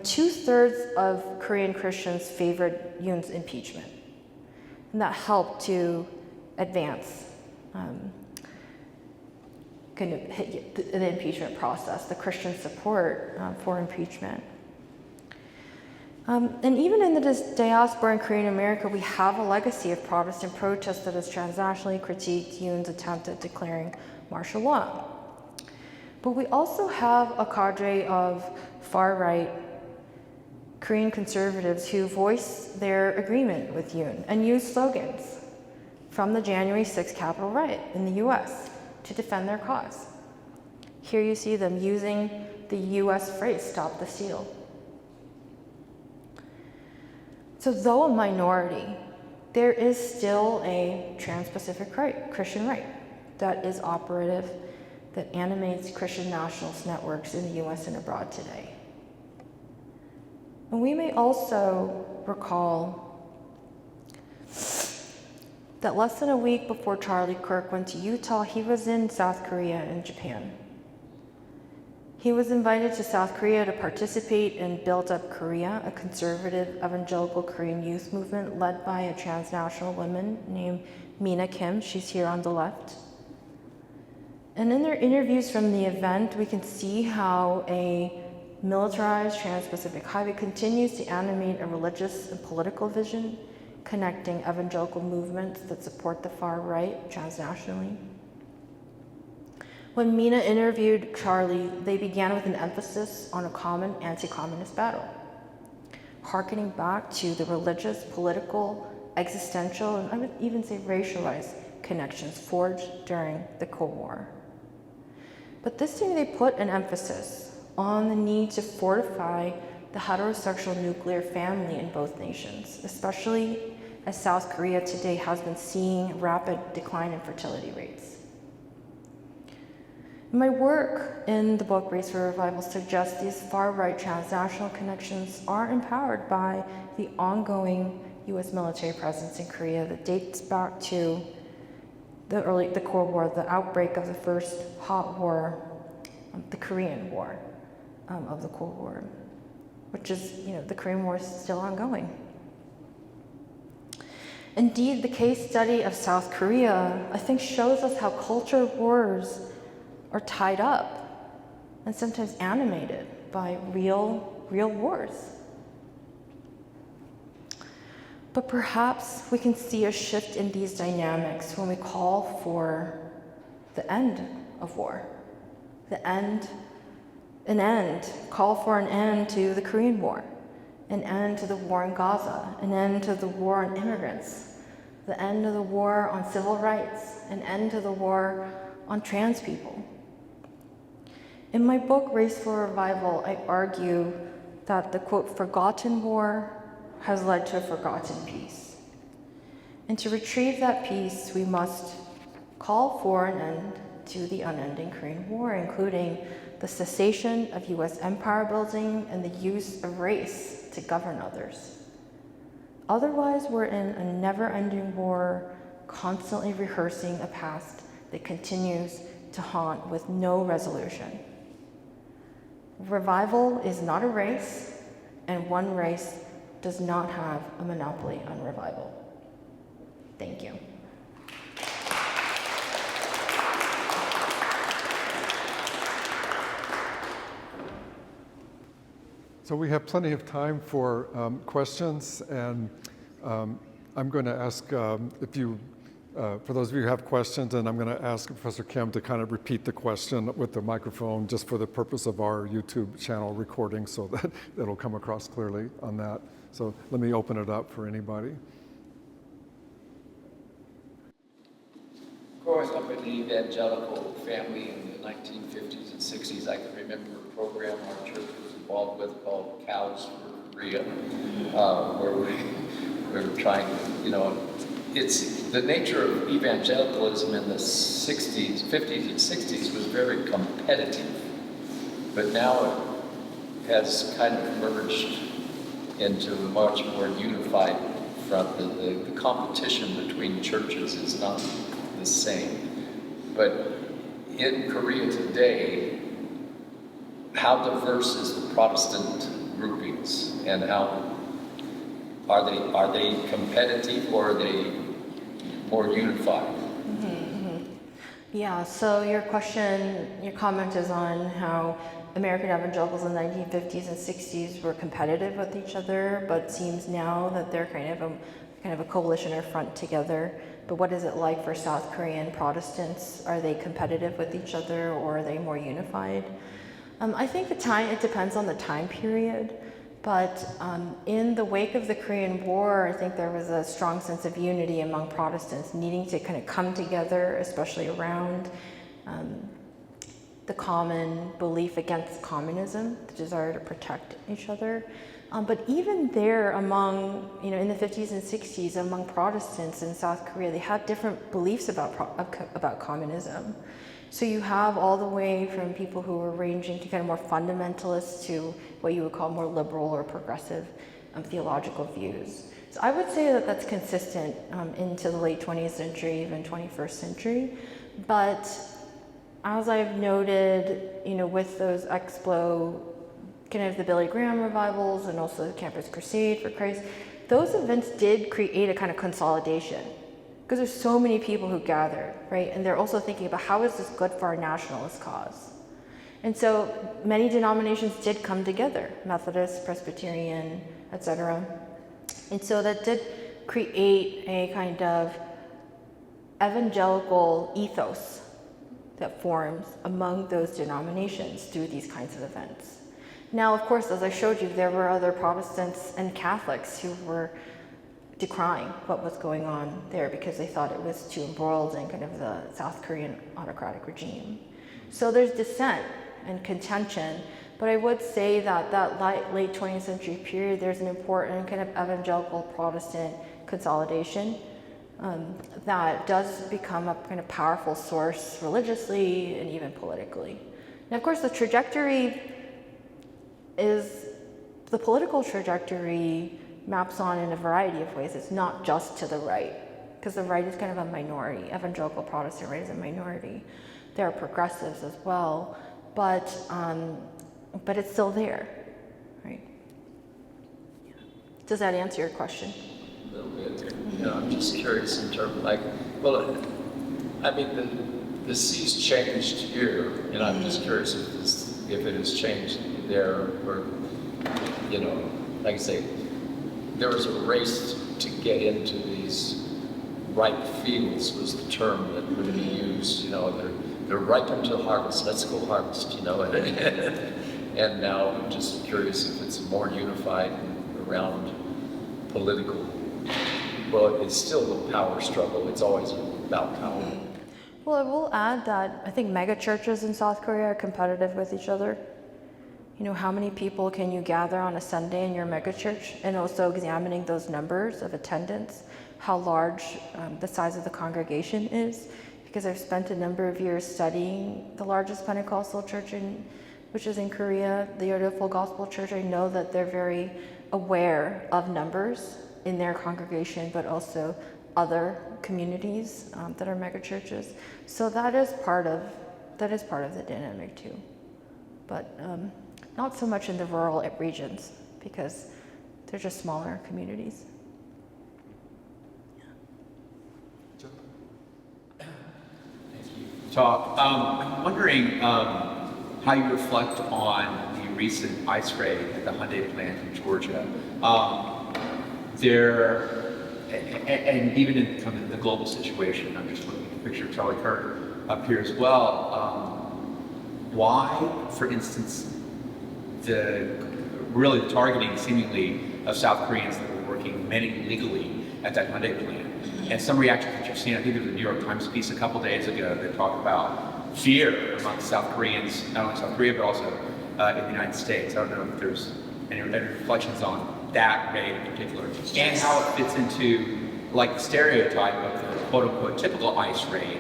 2/3 of Korean Christians favored Yoon's impeachment. And that helped to advance the impeachment process, the Christian support for impeachment. And even in the diaspora in Korean America, we have a legacy of Protestant protest that has transnationally critiqued Yoon's attempt at declaring martial law. But we also have a cadre of far-right Korean conservatives who voice their agreement with Yoon and use slogans from the January 6th Capitol riot in the US to defend their cause. Here you see them using the US phrase, "Stop the steal." So though a minority, there is still a trans-Pacific right, Christian right, that is operative, that animates Christian nationalist networks in the US and abroad today. And we may also recall that less than a week before Charlie Kirk went to Utah, he was in South Korea and Japan. He was invited to South Korea to participate in Build Up Korea, a conservative evangelical Korean youth movement led by a transnational woman named Mina Kim. She's here on the left. And in their interviews from the event, we can see how a militarized trans-Pacific highway continues to animate a religious and political vision, connecting evangelical movements that support the far right transnationally. When Mina interviewed Charlie, they began with an emphasis on a common anti-communist battle, hearkening back to the religious, political, existential, and I would even say racialized connections forged during the Cold War. But this time they put an emphasis on the need to fortify the heterosexual nuclear family in both nations, especially as South Korea today has been seeing rapid decline in fertility rates. My work in the book Race for Revival suggests these far-right transnational connections are empowered by the ongoing U.S. military presence in Korea that dates back to the Cold War, the outbreak of the first hot war, the Korean War of the Cold War, which is, the Korean War is still ongoing. Indeed, the case study of South Korea, I think, shows us how culture wars are tied up and sometimes animated by real wars. But perhaps we can see a shift in these dynamics when we call for the end of war, call for an end to the Korean War, an end to the war in Gaza, an end to the war on immigrants, the end of the war on civil rights, an end to the war on trans people. In my book, Race for Revival, I argue that the, quote, forgotten war has led to a forgotten peace. And to retrieve that peace, we must call for an end to the unending Korean War, including the cessation of U.S. empire building and the use of race to govern others. Otherwise, we're in a never-ending war, constantly rehearsing a past that continues to haunt with no resolution. Revival is not a race, and one race does not have a monopoly on revival. Thank you. So we have plenty of time for questions, and I'm going to ask for those of you who have questions, and I'm going to ask Professor Kim to kind of repeat the question with the microphone just for the purpose of our YouTube channel recording so that it'll come across clearly on that. So let me open it up for anybody. Growing up in the evangelical family in the 1950s and 60s, I can remember a program our church was involved with called Cows for Korea, where we were trying to, it's the nature of evangelicalism in the 60s, 50s and 60s was very competitive, but now it has kind of merged into a much more unified front. The competition between churches is not the same. But in Korea today, how diverse is the Protestant groupings, and how are they competitive, or are they more unified? Yeah, so your comment is on how American evangelicals in the 1950s and 60s were competitive with each other, but seems now that they're kind of a coalition or front together. But what is it like for South Korean Protestants? Are they competitive with each other, or are they more unified? I think it depends on the time period. But in the wake of the Korean War, I think there was a strong sense of unity among Protestants needing to kind of come together, especially around the common belief against communism, the desire to protect each other. But even there among, in the 50s and 60s, among Protestants in South Korea, they had different beliefs about communism. So you have all the way from people who were ranging to kind of more fundamentalists to what you would call more liberal or progressive theological views. So I would say that that's consistent into the late 20th century, even 21st century. But as I've noted, with those Explo, kind of the Billy Graham revivals and also the Campus Crusade for Christ, those events did create a kind of consolidation, because there's so many people who gathered, right? And they're also thinking about how is this good for our nationalist cause? And so many denominations did come together, Methodist, Presbyterian, etc. And so that did create a kind of evangelical ethos that forms among those denominations through these kinds of events. Now, of course, as I showed you, there were other Protestants and Catholics who were decrying what was going on there because they thought it was too embroiled in kind of the South Korean autocratic regime. So there's dissent and contention, but I would say that late 20th century period, there's an important kind of evangelical Protestant consolidation that does become a kind of powerful source religiously and even politically. And of course, the political trajectory maps on in a variety of ways. It's not just to the right, because the right is kind of a minority. Evangelical Protestant right is a minority. There are progressives as well, but it's still there, right? Does that answer your question? A little bit. I'm just curious in terms of the sea's changed here, and I'm just curious if it has changed there, or, like I say, there was a race to get into these ripe fields was the term that would be used, they're ripe until harvest, let's go harvest, and now I'm just curious if it's more unified around political. Well, it's still a power struggle. It's always about power. Well, I will add that I think mega churches in South Korea are competitive with each other. How many people can you gather on a Sunday in your mega church? And also examining those numbers of attendance, how large the size of the congregation is. Because I've spent a number of years studying the largest Pentecostal church, which is in Korea, the Evangelical Gospel Church. I know that they're very aware of numbers in their congregation, but also other communities that are mega churches. So that is part of the dynamic too, but not so much in the rural regions because they're just smaller communities. Talk. I'm wondering how you reflect on the recent ice raid at the Hyundai plant in Georgia. And even in kind of the global situation, I'm just looking at the picture of Charlie Kirk up here as well. Why, for instance, the targeting seemingly of South Koreans that were working, many legally, at that Hyundai plant? And some reactions that you've seen, I think there was a New York Times piece a couple days ago that talked about fear among South Koreans, not only South Korea, but also in the United States. I don't know if there's any reflections on that raid in particular, and how it fits into the stereotype of the quote-unquote typical ICE raid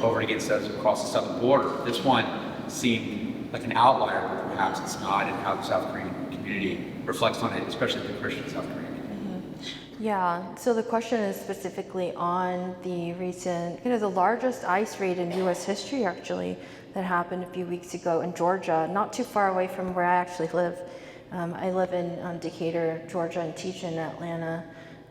over against those across the southern border. This one seemed like an outlier, but perhaps it's not, and how the South Korean community reflects on it, especially the Christian South Korean community. Yeah, so the question is specifically on the recent, the largest ICE raid in U.S. history, actually, that happened a few weeks ago in Georgia, not too far away from where I actually live. I live in Decatur, Georgia, and teach in Atlanta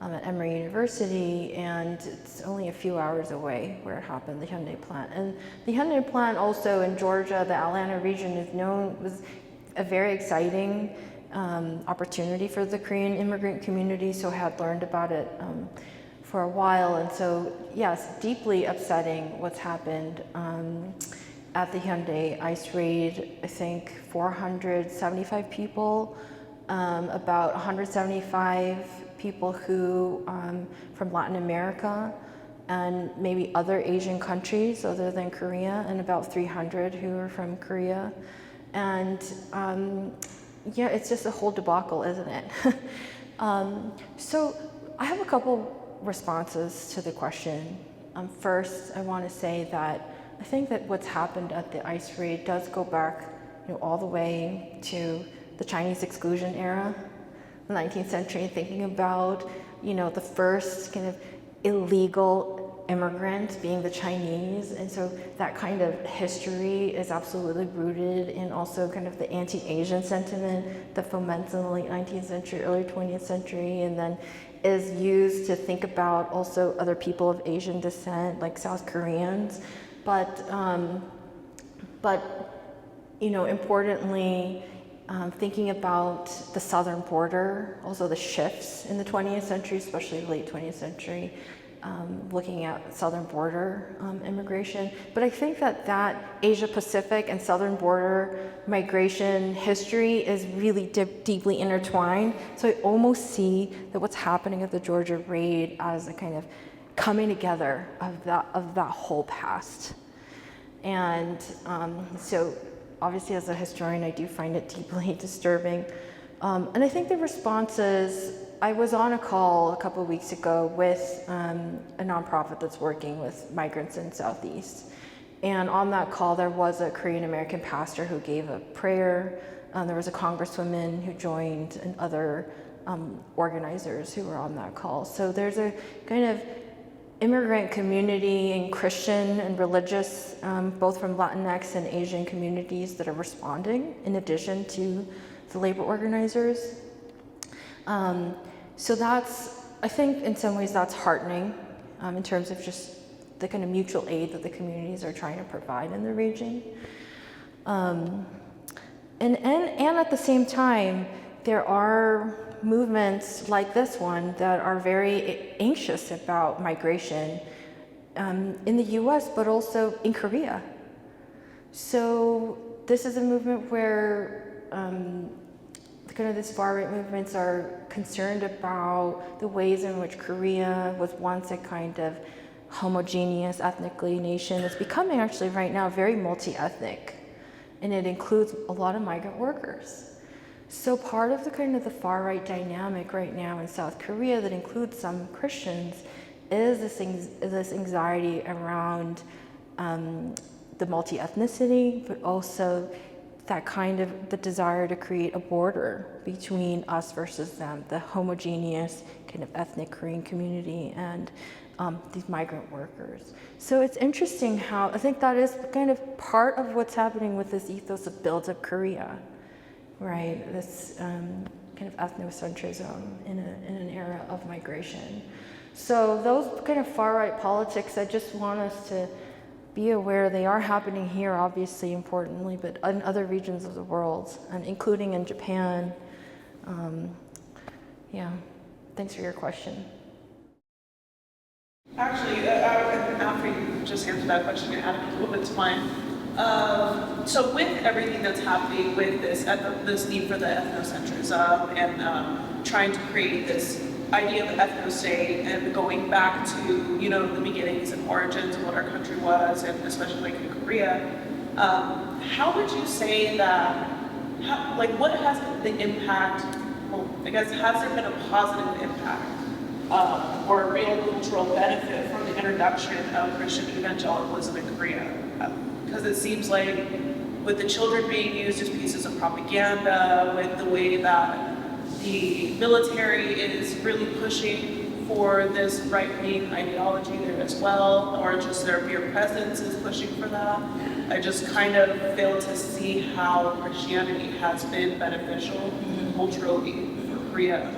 at Emory University, and it's only a few hours away where it happened, the Hyundai plant. And the Hyundai plant also in Georgia, the Atlanta region was a very exciting opportunity for the Korean immigrant community, so I had learned about it for a while. And so, yes, deeply upsetting what's happened at the Hyundai ICE raid. I think 475 people, about 175 people who from Latin America and maybe other Asian countries other than Korea, and about 300 who are from Korea. And yeah, it's just a whole debacle, isn't it? So I have a couple responses to the question. First, I want to say that I think that what's happened at the ICE raid does go back, all the way to the Chinese exclusion era, the 19th century, thinking about, the first kind of illegal immigrant being the Chinese. And so that kind of history is absolutely rooted in also kind of the anti-Asian sentiment that foments in the late 19th century, early 20th century, and then is used to think about also other people of Asian descent, like South Koreans. But importantly, thinking about the southern border, also the shifts in the 20th century, especially the late 20th century, looking at southern border immigration. But I think that Asia Pacific and southern border migration history is really deeply intertwined. So I almost see that what's happening at the Georgia raid as a kind of coming together of that whole past. And so obviously as a historian, I do find it deeply disturbing. And I think the responses I was on a call a couple of weeks ago with a nonprofit that's working with migrants in Southeast. And on that call, there was a Korean American pastor who gave a prayer. There was a congresswoman who joined, and other organizers who were on that call. So there's a kind of immigrant community and Christian and religious, both from Latinx and Asian communities, that are responding in addition to the labor organizers. So that's, I think in some ways that's heartening in terms of just the kind of mutual aid that the communities are trying to provide in the region. And at the same time, there are movements like this one that are very anxious about migration in the US, but also in Korea. So this is a movement where kind of these far-right movements are concerned about the ways in which Korea was once a kind of homogeneous ethnically nation. It's becoming actually right now very multi-ethnic, and it includes a lot of migrant workers. So part of the kind of the far-right dynamic right now in South Korea that includes some Christians is this anxiety around the multi-ethnicity, but also that kind of the desire to create a border between us versus them, the homogeneous kind of ethnic Korean community and these migrant workers. So it's interesting how, I think that is kind of part of what's happening with this ethos of build up Korea, right? This kind of ethnocentrism in an era of migration. So those kind of far right politics, I just want us to be aware they are happening here, obviously, importantly, but in other regions of the world, and including in Japan. Yeah, thanks for your question. Actually, after you just answered that question, I added a little bit to mine. So with everything that's happening with this need for the ethnocentrism and trying to create this idea of ethno-state and going back to, the beginnings and origins of what our country was, and especially like in Korea, how would you say that, what has been the impact, well, I guess, has there been a positive impact or a real cultural benefit from the introduction of Christian evangelicalism in Korea? Because it seems like with the children being used as pieces of propaganda, with the way that the military is really pushing for this right-wing ideology there as well, or just their mere presence is pushing for that. I just kind of fail to see how Christianity has been beneficial culturally for Korea.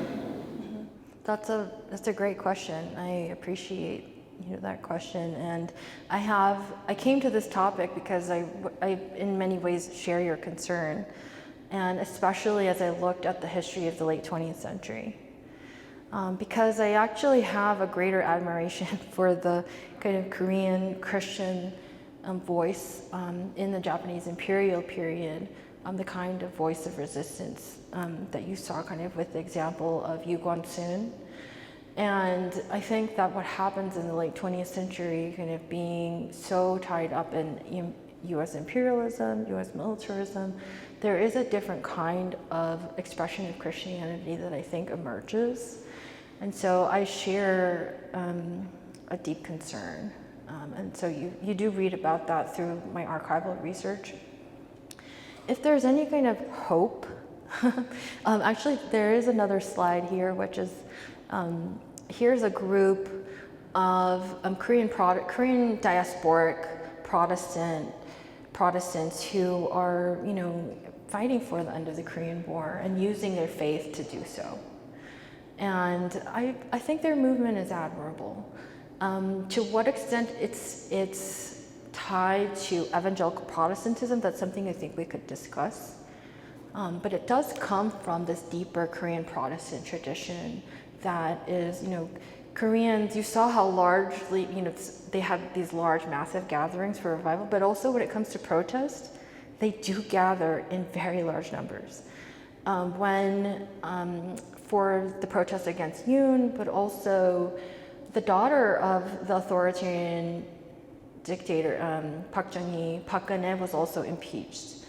That's a great question. I appreciate that question, and I came to this topic because I in many ways share your concern. And especially as I looked at the history of the late 20th century. Because I actually have a greater admiration for the kind of Korean Christian voice in the Japanese imperial period, the kind of voice of resistance that you saw kind of with the example of Yu Guan-sun. And I think that what happens in the late 20th century, kind of being so tied up in US imperialism, US militarism, there is a different kind of expression of Christianity that I think emerges. And so I share a deep concern. And so you do read about that through my archival research. If there's any kind of hope, actually there is another slide here, which is, here's a group of Korean diasporic Protestants who are, fighting for the end of the Korean War and using their faith to do so. And I think their movement is admirable. To what extent it's tied to evangelical Protestantism, that's something I think we could discuss. But it does come from this deeper Korean Protestant tradition that is, Koreans, you saw how largely, they had these large, massive gatherings for revival, but also when it comes to protest, they do gather in very large numbers. For the protest against Yoon, but also the daughter of the authoritarian dictator, Park Geun-hye was also impeached.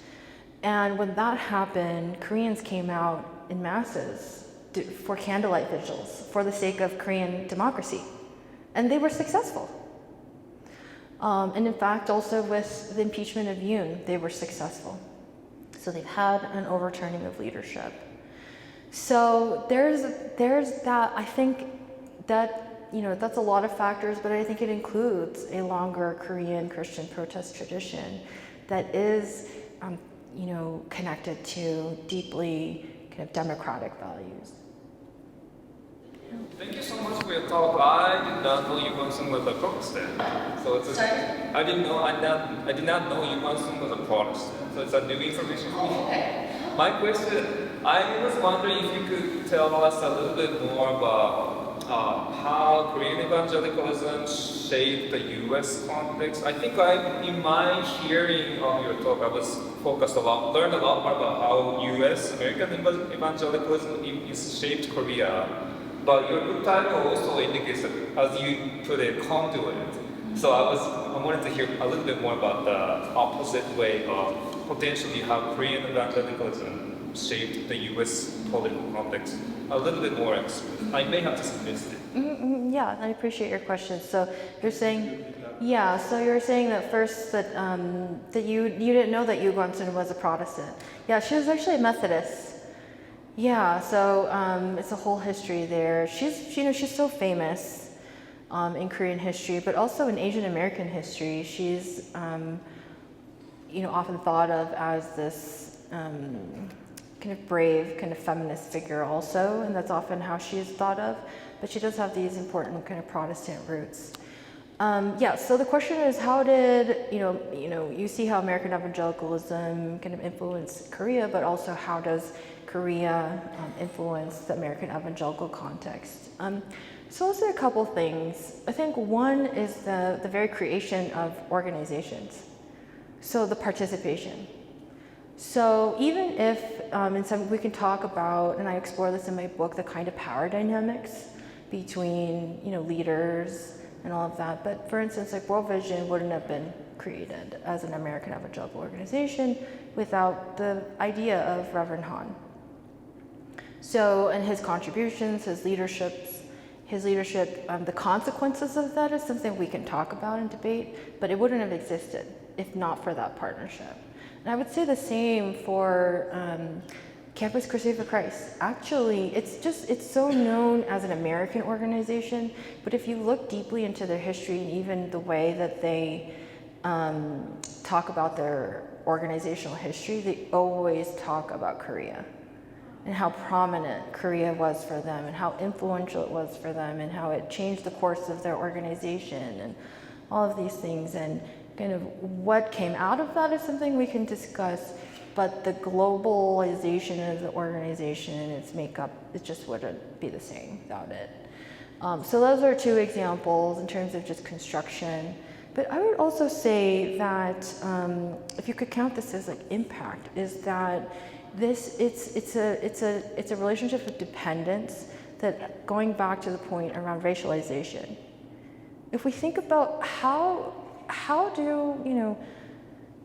And when that happened, Koreans came out in masses for candlelight vigils for the sake of Korean democracy. And they were successful. And in fact, also with the impeachment of Yoon, they were successful. So they've had an overturning of leadership. So there's that. I think that, that's a lot of factors, but I think it includes a longer Korean Christian protest tradition that is, connected to deeply kind of democratic values. Thank you so much for your talk. I did not know Yuan-sung was a Protestant. So it's I did not know Yuan-sung was a Protestant. So it's a new information for me. My question, I was wondering if you could tell us a little bit more about how Korean evangelicalism shaped the U.S. context. I think in my hearing of your talk, I was learned a lot more about how U.S. American evangelicalism is shaped Korea. But your book title also indicates that, as you put it, conduit. So I wanted to hear a little bit more about the opposite way of potentially how Korean evangelicalism shaped the U.S. political context. A little bit more. I may have just missed it. Yeah, I appreciate your question. So you're saying, so you're saying that first that that you didn't know that Yu Guan-sun was a Protestant. Yeah, she was actually a Methodist. Yeah, so it's a whole history there. She's so famous in Korean history, but also in Asian American history. She's often thought of as this kind of brave, kind of feminist figure also, and that's often how she is thought of. But she does have these important kind of Protestant roots. So the question is, how did you see how American evangelicalism kind of influenced Korea, but also how does Korea influence the American evangelical context? So I'll say a couple things. I think one is the very creation of organizations. So the participation. So even if we can talk about, and I explore this in my book, the kind of power dynamics between leaders and all of that. But for instance, like World Vision wouldn't have been created as an American evangelical organization without the idea of Reverend Han. So, and his contributions, his leadership, the consequences of that is something we can talk about and debate, but it wouldn't have existed if not for that partnership. And I would say the same for Campus Crusade for Christ. Actually, it's so known as an American organization, but if you look deeply into their history and even the way that they talk about their organizational history, they always talk about Korea and how prominent Korea was for them and how influential it was for them and how it changed the course of their organization and all of these things. And kind of what came out of that is something we can discuss, but the globalization of the organization and its makeup, it just wouldn't be the same without it. So those are two examples in terms of just construction. But I would also say that if you could count this as like impact, is that it's a relationship of dependence that, going back to the point around racialization, if we think about how do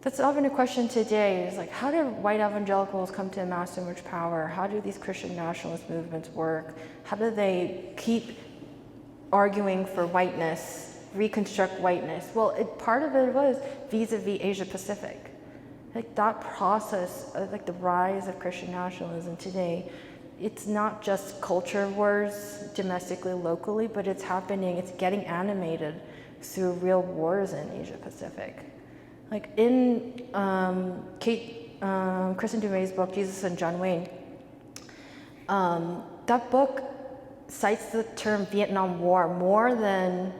that's often a question today, is like, how did white evangelicals come to amass so much power? How do these Christian nationalist movements work? How do they keep arguing for whiteness, reconstruct whiteness? Well, part of it was vis-a-vis Asia Pacific. Like that process of like the rise of Christian nationalism today, it's not just culture wars domestically, locally, but it's getting animated through real wars in Asia Pacific. Like in Kristen Dumais' book, Jesus and John Wayne, that book cites the term Vietnam War more than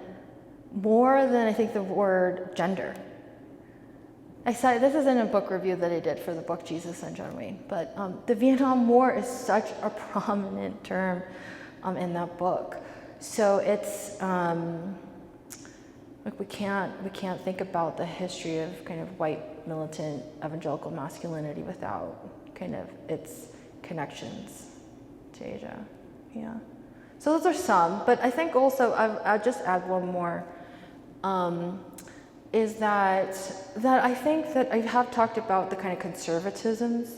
I think the word gender. This is in a book review that I did for the book Jesus and John Wayne, but the Vietnam War is such a prominent term in that book. So it's like we can't think about the history of kind of white militant evangelical masculinity without kind of its connections to Asia. Yeah. So those are some, but I think also I'll just add one more. Is that I think that I have talked about the kind of conservatisms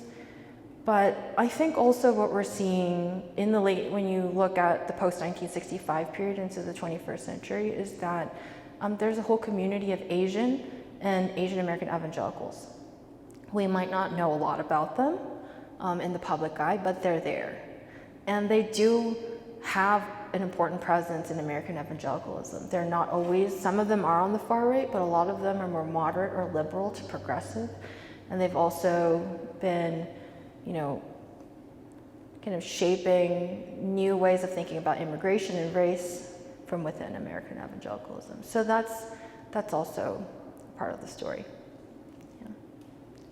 But I think also what we're seeing in the when you look at the post-1965 period into the 21st century, is that there's a whole community of Asian and Asian American evangelicals. We might not know a lot about them in the public eye, but they're there. And they do have an important presence in American evangelicalism. They're not always, some of them are on the far right, but a lot of them are more moderate or liberal to progressive. And they've also been, you know, kind of shaping new ways of thinking about immigration and race from within American evangelicalism. So that's also part of the story.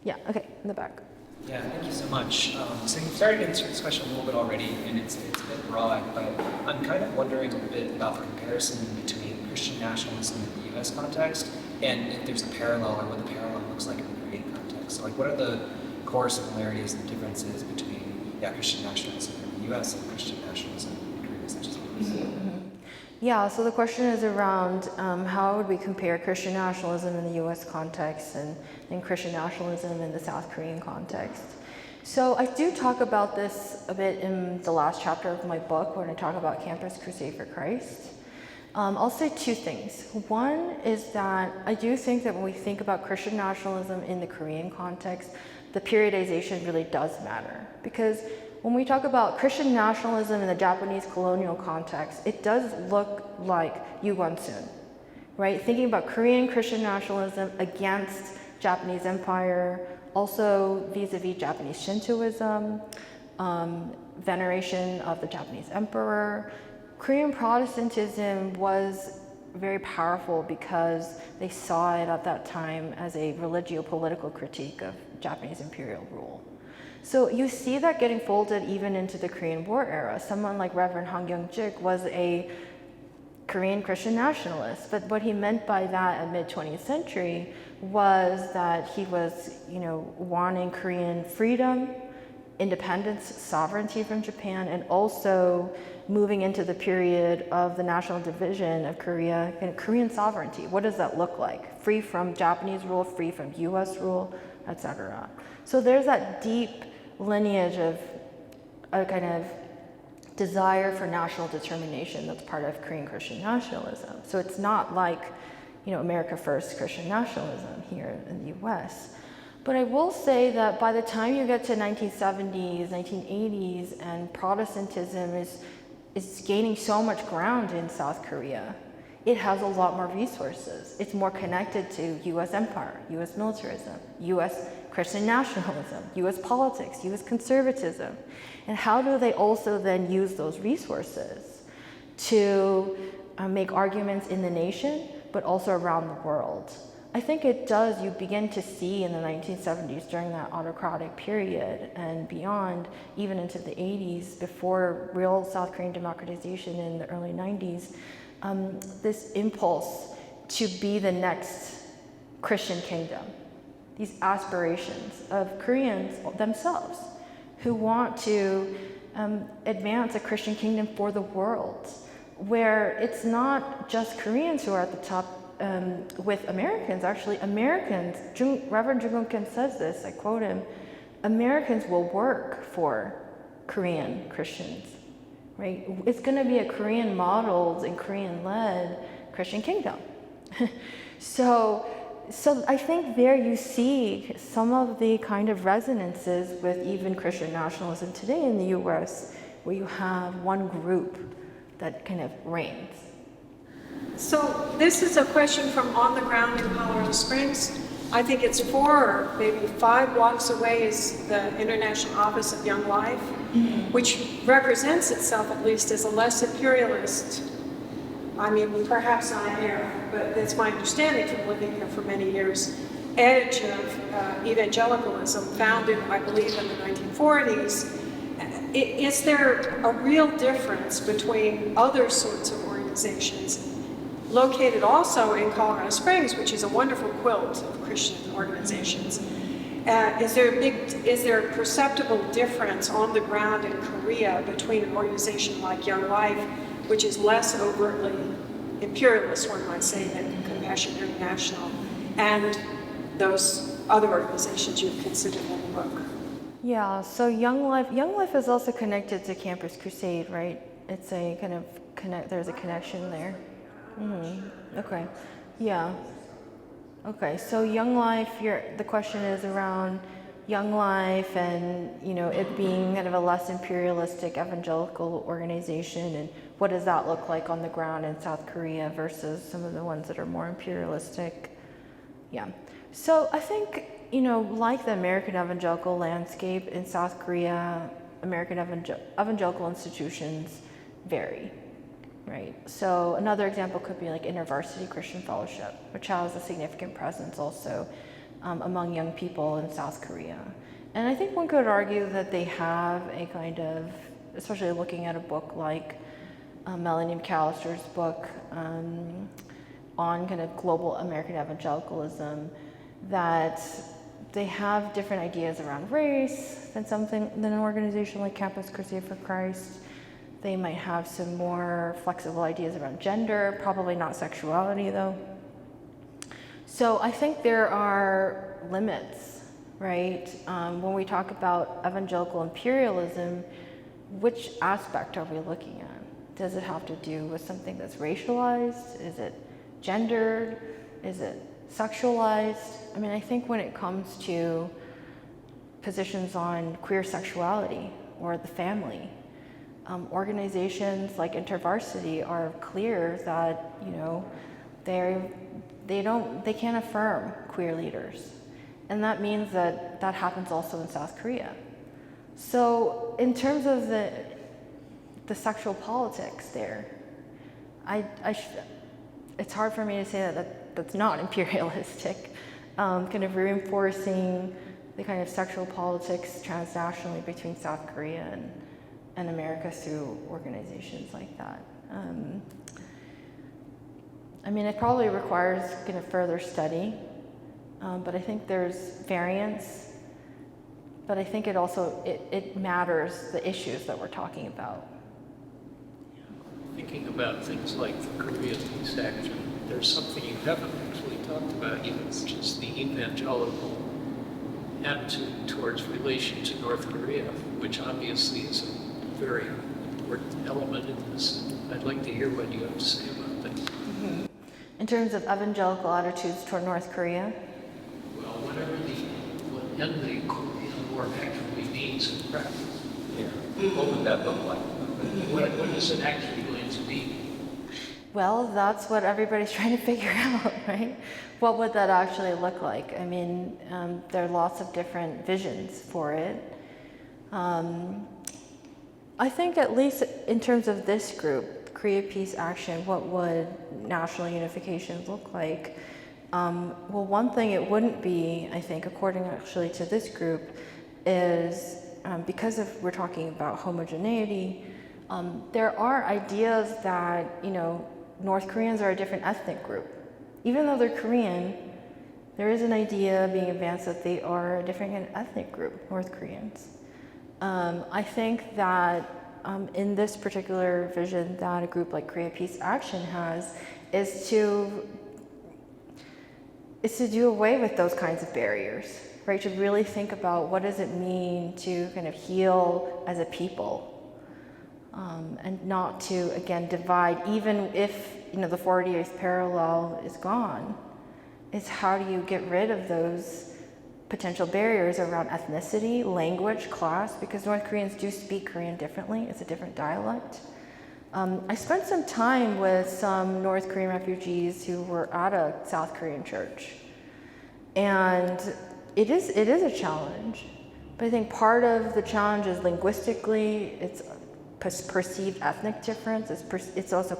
Yeah, okay, in the back. Yeah, thank you so much. So you've started to answer this question a little bit already, and it's a bit broad, but I'm kind of wondering a bit about the comparison between Christian nationalism in the US context, and if there's a parallel or what the parallel looks like in the Korean context. So like, what are the core similarities and differences between Christian nationalism in the US and Christian nationalism in Korea, such as Yeah, so the question is around how would we compare Christian nationalism in the US context and Christian nationalism in the South Korean context. So I do talk about this a bit in the last chapter of my book when I talk about Campus Crusade for Christ. I'll say two things. One is that I do think that when we think about Christian nationalism in the Korean context, the periodization really does matter, because when we talk about Christian nationalism in the Japanese colonial context, it does look like Yugonsun, right? Thinking about Korean Christian nationalism against Japanese empire, also vis-a-vis Japanese Shintoism, veneration of the Japanese emperor. Korean Protestantism was very powerful because they saw it at that time as a religio-political critique of Japanese imperial rule. So you see that getting folded even into the Korean War era. Someone like Reverend Han Kyung-jik was a Korean Christian nationalist, but what he meant by that at mid-20th century was that he was, you know, wanting Korean freedom, independence, sovereignty from Japan, and also moving into the period of the national division of Korea and Korean sovereignty. What does that look like? Free from Japanese rule, free from US rule, etc. So there's that deep lineage of a kind of desire for national determination that's part of Korean Christian nationalism. So it's not like, you know, America First Christian nationalism here in the US. But I will say that by the time you get to 1970s, 1980s, and Protestantism is gaining so much ground in South Korea, it has a lot more resources. It's more connected to US empire, US militarism, US Christian nationalism, US politics, US conservatism. And how do they also then use those resources to make arguments in the nation, but also around the world? I think it does, you begin to see in the 1970s during that autocratic period and beyond, even into the 80s, before real South Korean democratization in the early 90s, this impulse to be the next Christian kingdom, these aspirations of Koreans themselves who want to advance a Christian kingdom for the world, where it's not just Koreans who are at the top with Americans. Actually, Americans, Reverend Jung Kim says this, I quote him, Americans will work for Korean Christians, right? It's going to be a Korean modeled and Korean led Christian kingdom. So I think there you see some of the kind of resonances with even Christian nationalism today in the US, where you have one group that kind of reigns. So this is a question from on the ground in Colorado Springs. I think it's 4 or maybe 5 blocks away is the International Office of Young Life, which represents itself at least as a less imperialist, I mean, perhaps not here, but that's my understanding from living here for many years, edge of evangelicalism founded, I believe, in the 1940s. Is there a real difference between other sorts of organizations located also in Colorado Springs, which is a wonderful quilt of Christian organizations? Is there a perceptible difference on the ground in Korea between an organization like Young Life, which is less overtly imperialist, one might say, than Compassion International, and those other organizations you've considered in the book? Yeah, so Young Life is also connected to Campus Crusade, right? It's a kind of there's a connection there. Okay, yeah. Okay, so Young Life, the question is around Young Life and, it being kind of a less imperialistic evangelical organization, and what does that look like on the ground in South Korea versus some of the ones that are more imperialistic. Yeah, so I think, like the American evangelical landscape in South Korea, American evangelical institutions vary, right? So another example could be like InterVarsity Christian Fellowship, which has a significant presence also among young people in South Korea. And I think one could argue that they have a kind of, especially looking at a book like Melanie McAllister's book on kind of global American evangelicalism, that they have different ideas around race than an organization like Campus Crusade for Christ. They might have some more flexible ideas around gender, probably not sexuality though. So I think there are limits, right? When we talk about evangelical imperialism, which aspect are we looking at? Does it have to do with something that's racialized? Is it gendered? Is it sexualized? I mean, I think when it comes to positions on queer sexuality or the family, organizations like InterVarsity are clear that, they can't affirm queer leaders. And that means that happens also in South Korea. So in terms of the sexual politics there, it's hard for me to say that's not imperialistic, kind of reinforcing the kind of sexual politics transnationally between South Korea and America through organizations like that. I mean, it probably requires kind of further study, but I think there's variance. But I think it also it matters the issues that we're talking about. Thinking about things like the Korean peace action, there's something you haven't actually talked about yet, which is the evangelical attitude towards relation to North Korea, which obviously is a very important element in this. I'd like to hear what you have to say about that. Mm-hmm. In terms of evangelical attitudes toward North Korea? Well, what end the Korean War actually means in practice. Yeah. What would that look like? What is it actually going to be? Well, that's what everybody's trying to figure out, right? What would that actually look like? I mean, there are lots of different visions for it. I think at least in terms of this group, Korea Peace Action, what would national unification look like? Well, one thing it wouldn't be, I think, according actually to this group, is because we're talking about homogeneity, there are ideas that, North Koreans are a different ethnic group. Even though they're Korean, there is an idea being advanced that they are a different kind of ethnic group, North Koreans. I think that in this particular vision that a group like Korea Peace Action has is to do away with those kinds of barriers, right? To really think about what does it mean to kind of heal as a people, and not to, again, divide, even if, the 48th parallel is gone. It's how do you get rid of those potential barriers around ethnicity, language, class, because North Koreans do speak Korean differently. It's a different dialect. I spent some time with some North Korean refugees who were at a South Korean church. And it is a challenge. But I think part of the challenge is linguistically, it's perceived ethnic difference, it's also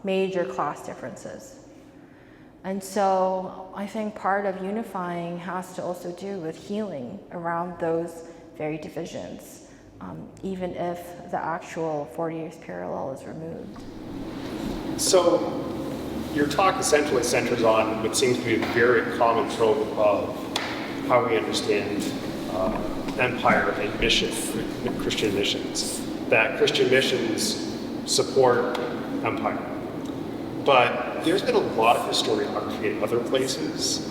major class differences. And so I think part of unifying has to also do with healing around those very divisions, even if the actual 48th parallel is removed. So your talk essentially centers on what seems to be a very common trope of how we understand empire and mission, Christian missions, that Christian missions support empire. But But there's been a lot of historiography in other places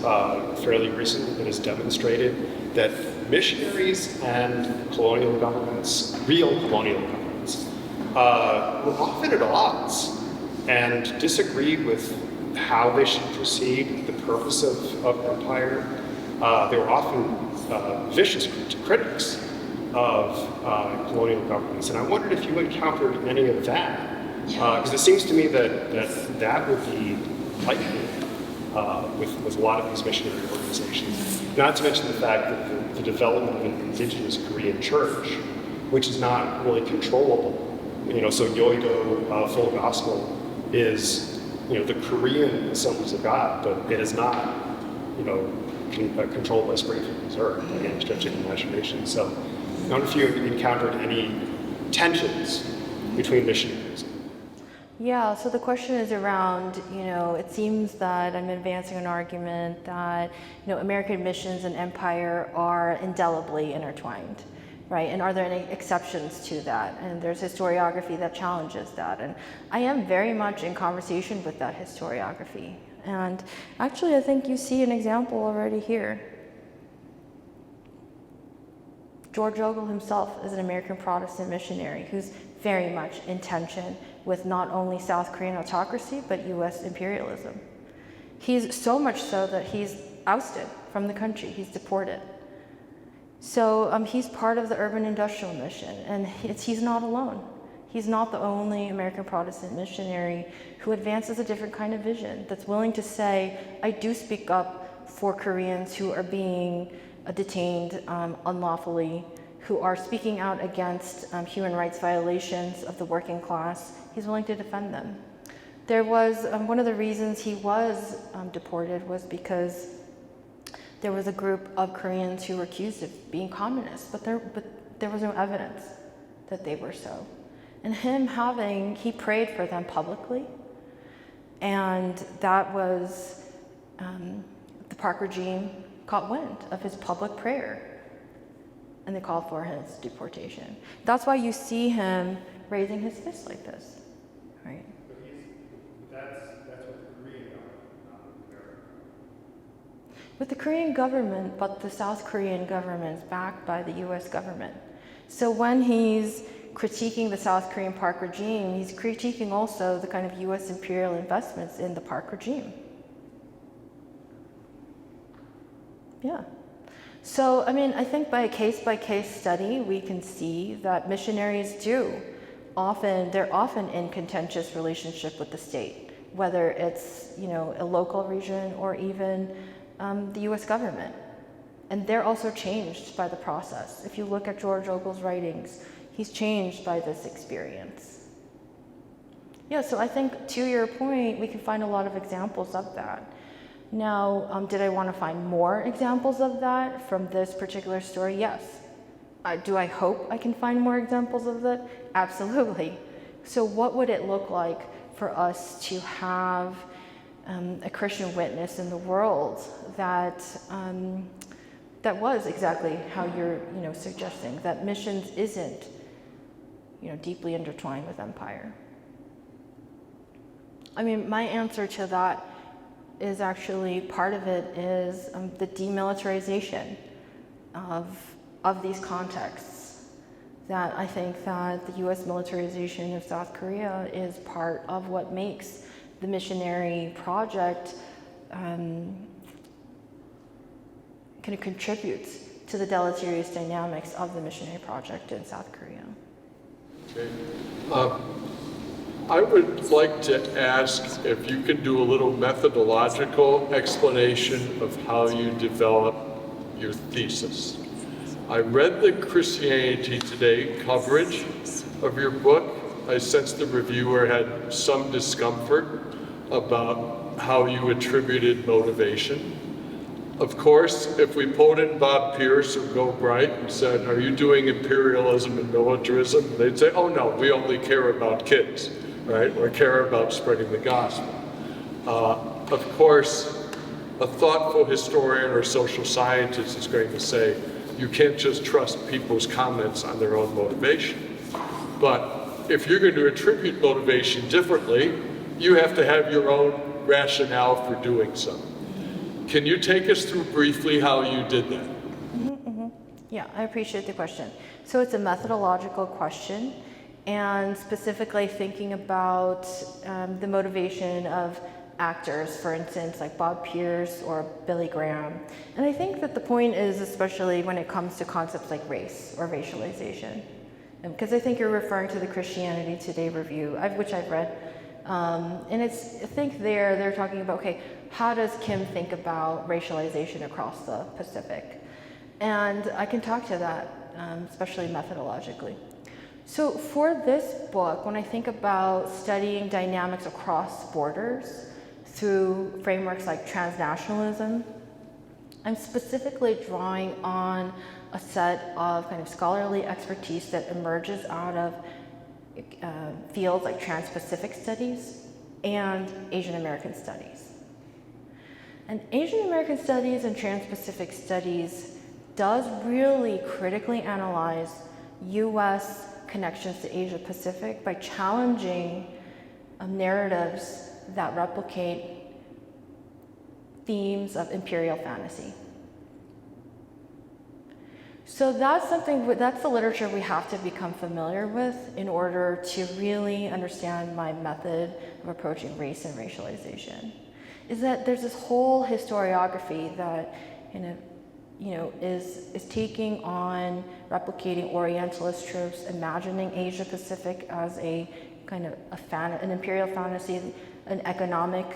fairly recently that has demonstrated that missionaries and colonial governments, real colonial governments, were often at odds and disagreed with how they should proceed, the purpose of empire. They were often vicious critics of colonial governments. And I wondered if you encountered any of that. Because it seems to me that would be likely with a lot of these missionary organizations. Not to mention the fact that the development of an indigenous Korean church, which is not really controllable. So Yoido Full Gospel is, the Korean Assemblies of God, but it is not, controlled by Springfield, Missouri, by any stretch of the imagination. So I wonder if you encountered any tensions between missionaries. Yeah, so the question is around, it seems that I'm advancing an argument that, American missions and empire are indelibly intertwined, right? And are there any exceptions to that? And there's historiography that challenges that. And I am very much in conversation with that historiography. And actually, I think you see an example already here. George Ogle himself is an American Protestant missionary who's very much in tension with not only South Korean autocracy, but US imperialism. He's so much so that he's ousted from the country, he's deported. So he's part of the urban industrial mission, and he's not alone. He's not the only American Protestant missionary who advances a different kind of vision, that's willing to say, I do speak up for Koreans who are being detained unlawfully, who are speaking out against human rights violations of the working class. He's willing to defend them. There was, one of the reasons he was deported was because there was a group of Koreans who were accused of being communists, but there was no evidence that they were so. And he prayed for them publicly, and that was, the Park regime caught wind of his public prayer, and they called for his deportation. That's why you see him raising his fist like this, right? That's with the Korean government. With the Korean government, but the South Korean government is backed by the US government. So when he's critiquing the South Korean Park regime, he's critiquing also the kind of US imperial investments in the Park regime. Yeah. So, I think by a case-by-case study, we can see that missionaries they're often in contentious relationship with the state, whether it's, a local region or even the US government. And they're also changed by the process. If you look at George Ogle's writings, he's changed by this experience. Yeah, so I think to your point, we can find a lot of examples of that. Now, did I want to find more examples of that from this particular story? Yes. Do I hope I can find more examples of that? Absolutely. So what would it look like for us to have a Christian witness in the world that was exactly how you're suggesting, that missions isn't deeply intertwined with empire? My answer to that is actually, part of it is the demilitarization of these contexts. That I think that the US militarization of South Korea is part of what makes the missionary project kind of contributes to the deleterious dynamics of the missionary project in South Korea. Okay. I would like to ask if you can do a little methodological explanation of how you develop your thesis. I read the Christianity Today coverage of your book. I sensed the reviewer had some discomfort about how you attributed motivation. Of course, if we pulled in Bob Pierce or Bill Bright and said, are you doing imperialism and militarism? They'd say, oh no, we only care about kids, right? Or care about spreading the gospel. Of course, a thoughtful historian or social scientist is going to say, you can't just trust people's comments on their own motivation. But if you're going to attribute motivation differently, you have to have your own rationale for doing so. Can you take us through briefly how you did that? Yeah, I appreciate the question. So it's a methodological question, and specifically thinking about the motivation of actors, for instance, like Bob Pierce or Billy Graham. And I think that the point is, especially when it comes to concepts like race or racialization, because I think you're referring to the Christianity Today review, which I've read. And I think they're talking about, okay, how does Kim think about racialization across the Pacific? And I can talk to that, especially methodologically. So for this book, when I think about studying dynamics across borders through frameworks like transnationalism, I'm specifically drawing on a set of kind of scholarly expertise that emerges out of fields like Trans-Pacific studies and Asian American studies. And Asian American studies and Trans-Pacific studies does really critically analyze US connections to Asia Pacific by challenging narratives that replicate themes of imperial fantasy. So that's the literature we have to become familiar with in order to really understand my method of approaching race and racialization. Is that there's this whole historiography that is taking on replicating Orientalist tropes, imagining Asia Pacific as a kind of an imperial fantasy, an economic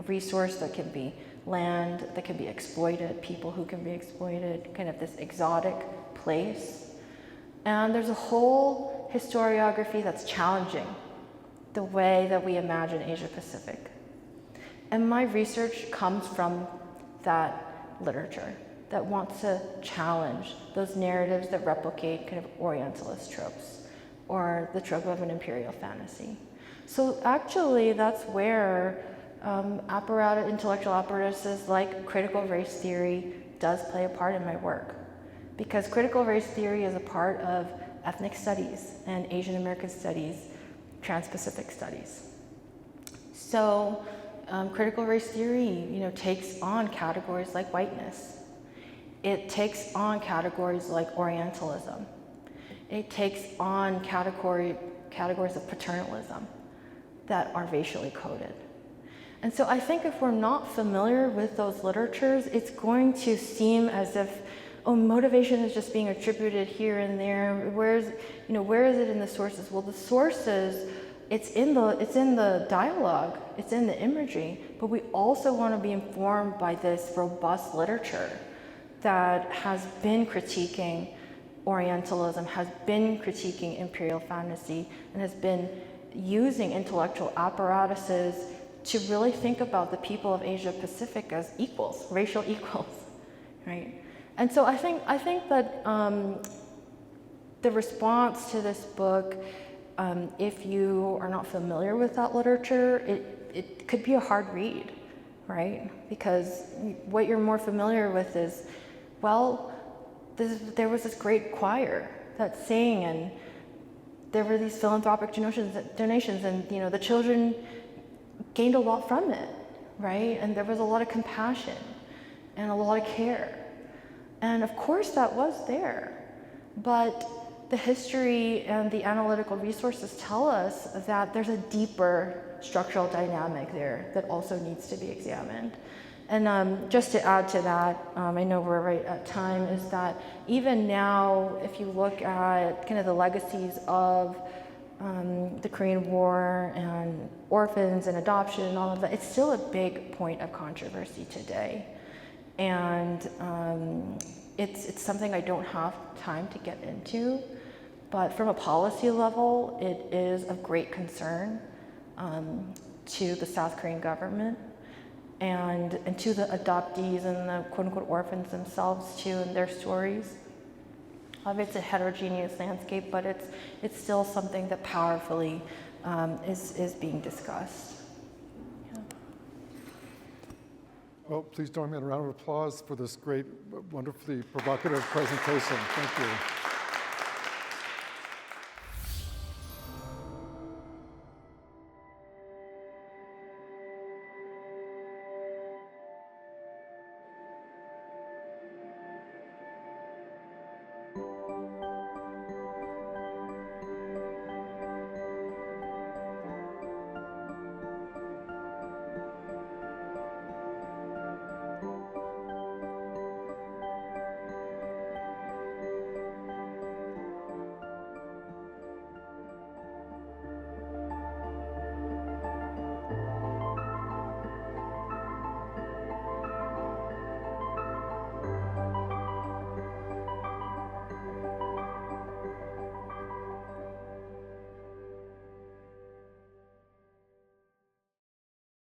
resource that can be land that can be exploited, people who can be exploited, kind of this exotic place. And there's a whole historiography that's challenging the way that we imagine Asia Pacific. And my research comes from that literature that wants to challenge those narratives that replicate kind of Orientalist tropes or the trope of an imperial fantasy. So actually that's where intellectual apparatuses like critical race theory does play a part in my work, because critical race theory is a part of ethnic studies and Asian American studies, Trans-Pacific studies. So critical race theory, takes on categories like whiteness. It takes on categories like Orientalism. It takes on categories of paternalism that are racially coded. And so I think if we're not familiar with those literatures, it's going to seem as if, motivation is just being attributed here and there. Where is it in the sources? Well, the sources, it's in the dialogue, it's in the imagery, but we also want to be informed by this robust literature that has been critiquing Orientalism, has been critiquing imperial fantasy, and has been using intellectual apparatuses to really think about the people of Asia Pacific as equals, racial equals, right? And so I think that the response to this book, if you are not familiar with that literature, it could be a hard read, right? Because what you're more familiar with is, there was this great choir that sang, and there were these philanthropic donations, and the children gained a lot from it, right? And there was a lot of compassion and a lot of care. And of course that was there, but the history and the analytical resources tell us that there's a deeper structural dynamic there that also needs to be examined. And just to add to that, I know we're right at time, is that even now, if you look at kind of the legacies of the Korean War and orphans and adoption and all of that, it's still a big point of controversy today. And it's something I don't have time to get into, but from a policy level, it is of great concern to the South Korean government and to the adoptees and the quote-unquote orphans themselves too, and their stories. It's a heterogeneous landscape, but it's still something that powerfully is being discussed. Yeah. Well, please join me in a round of applause for this great, wonderfully provocative presentation. Thank you.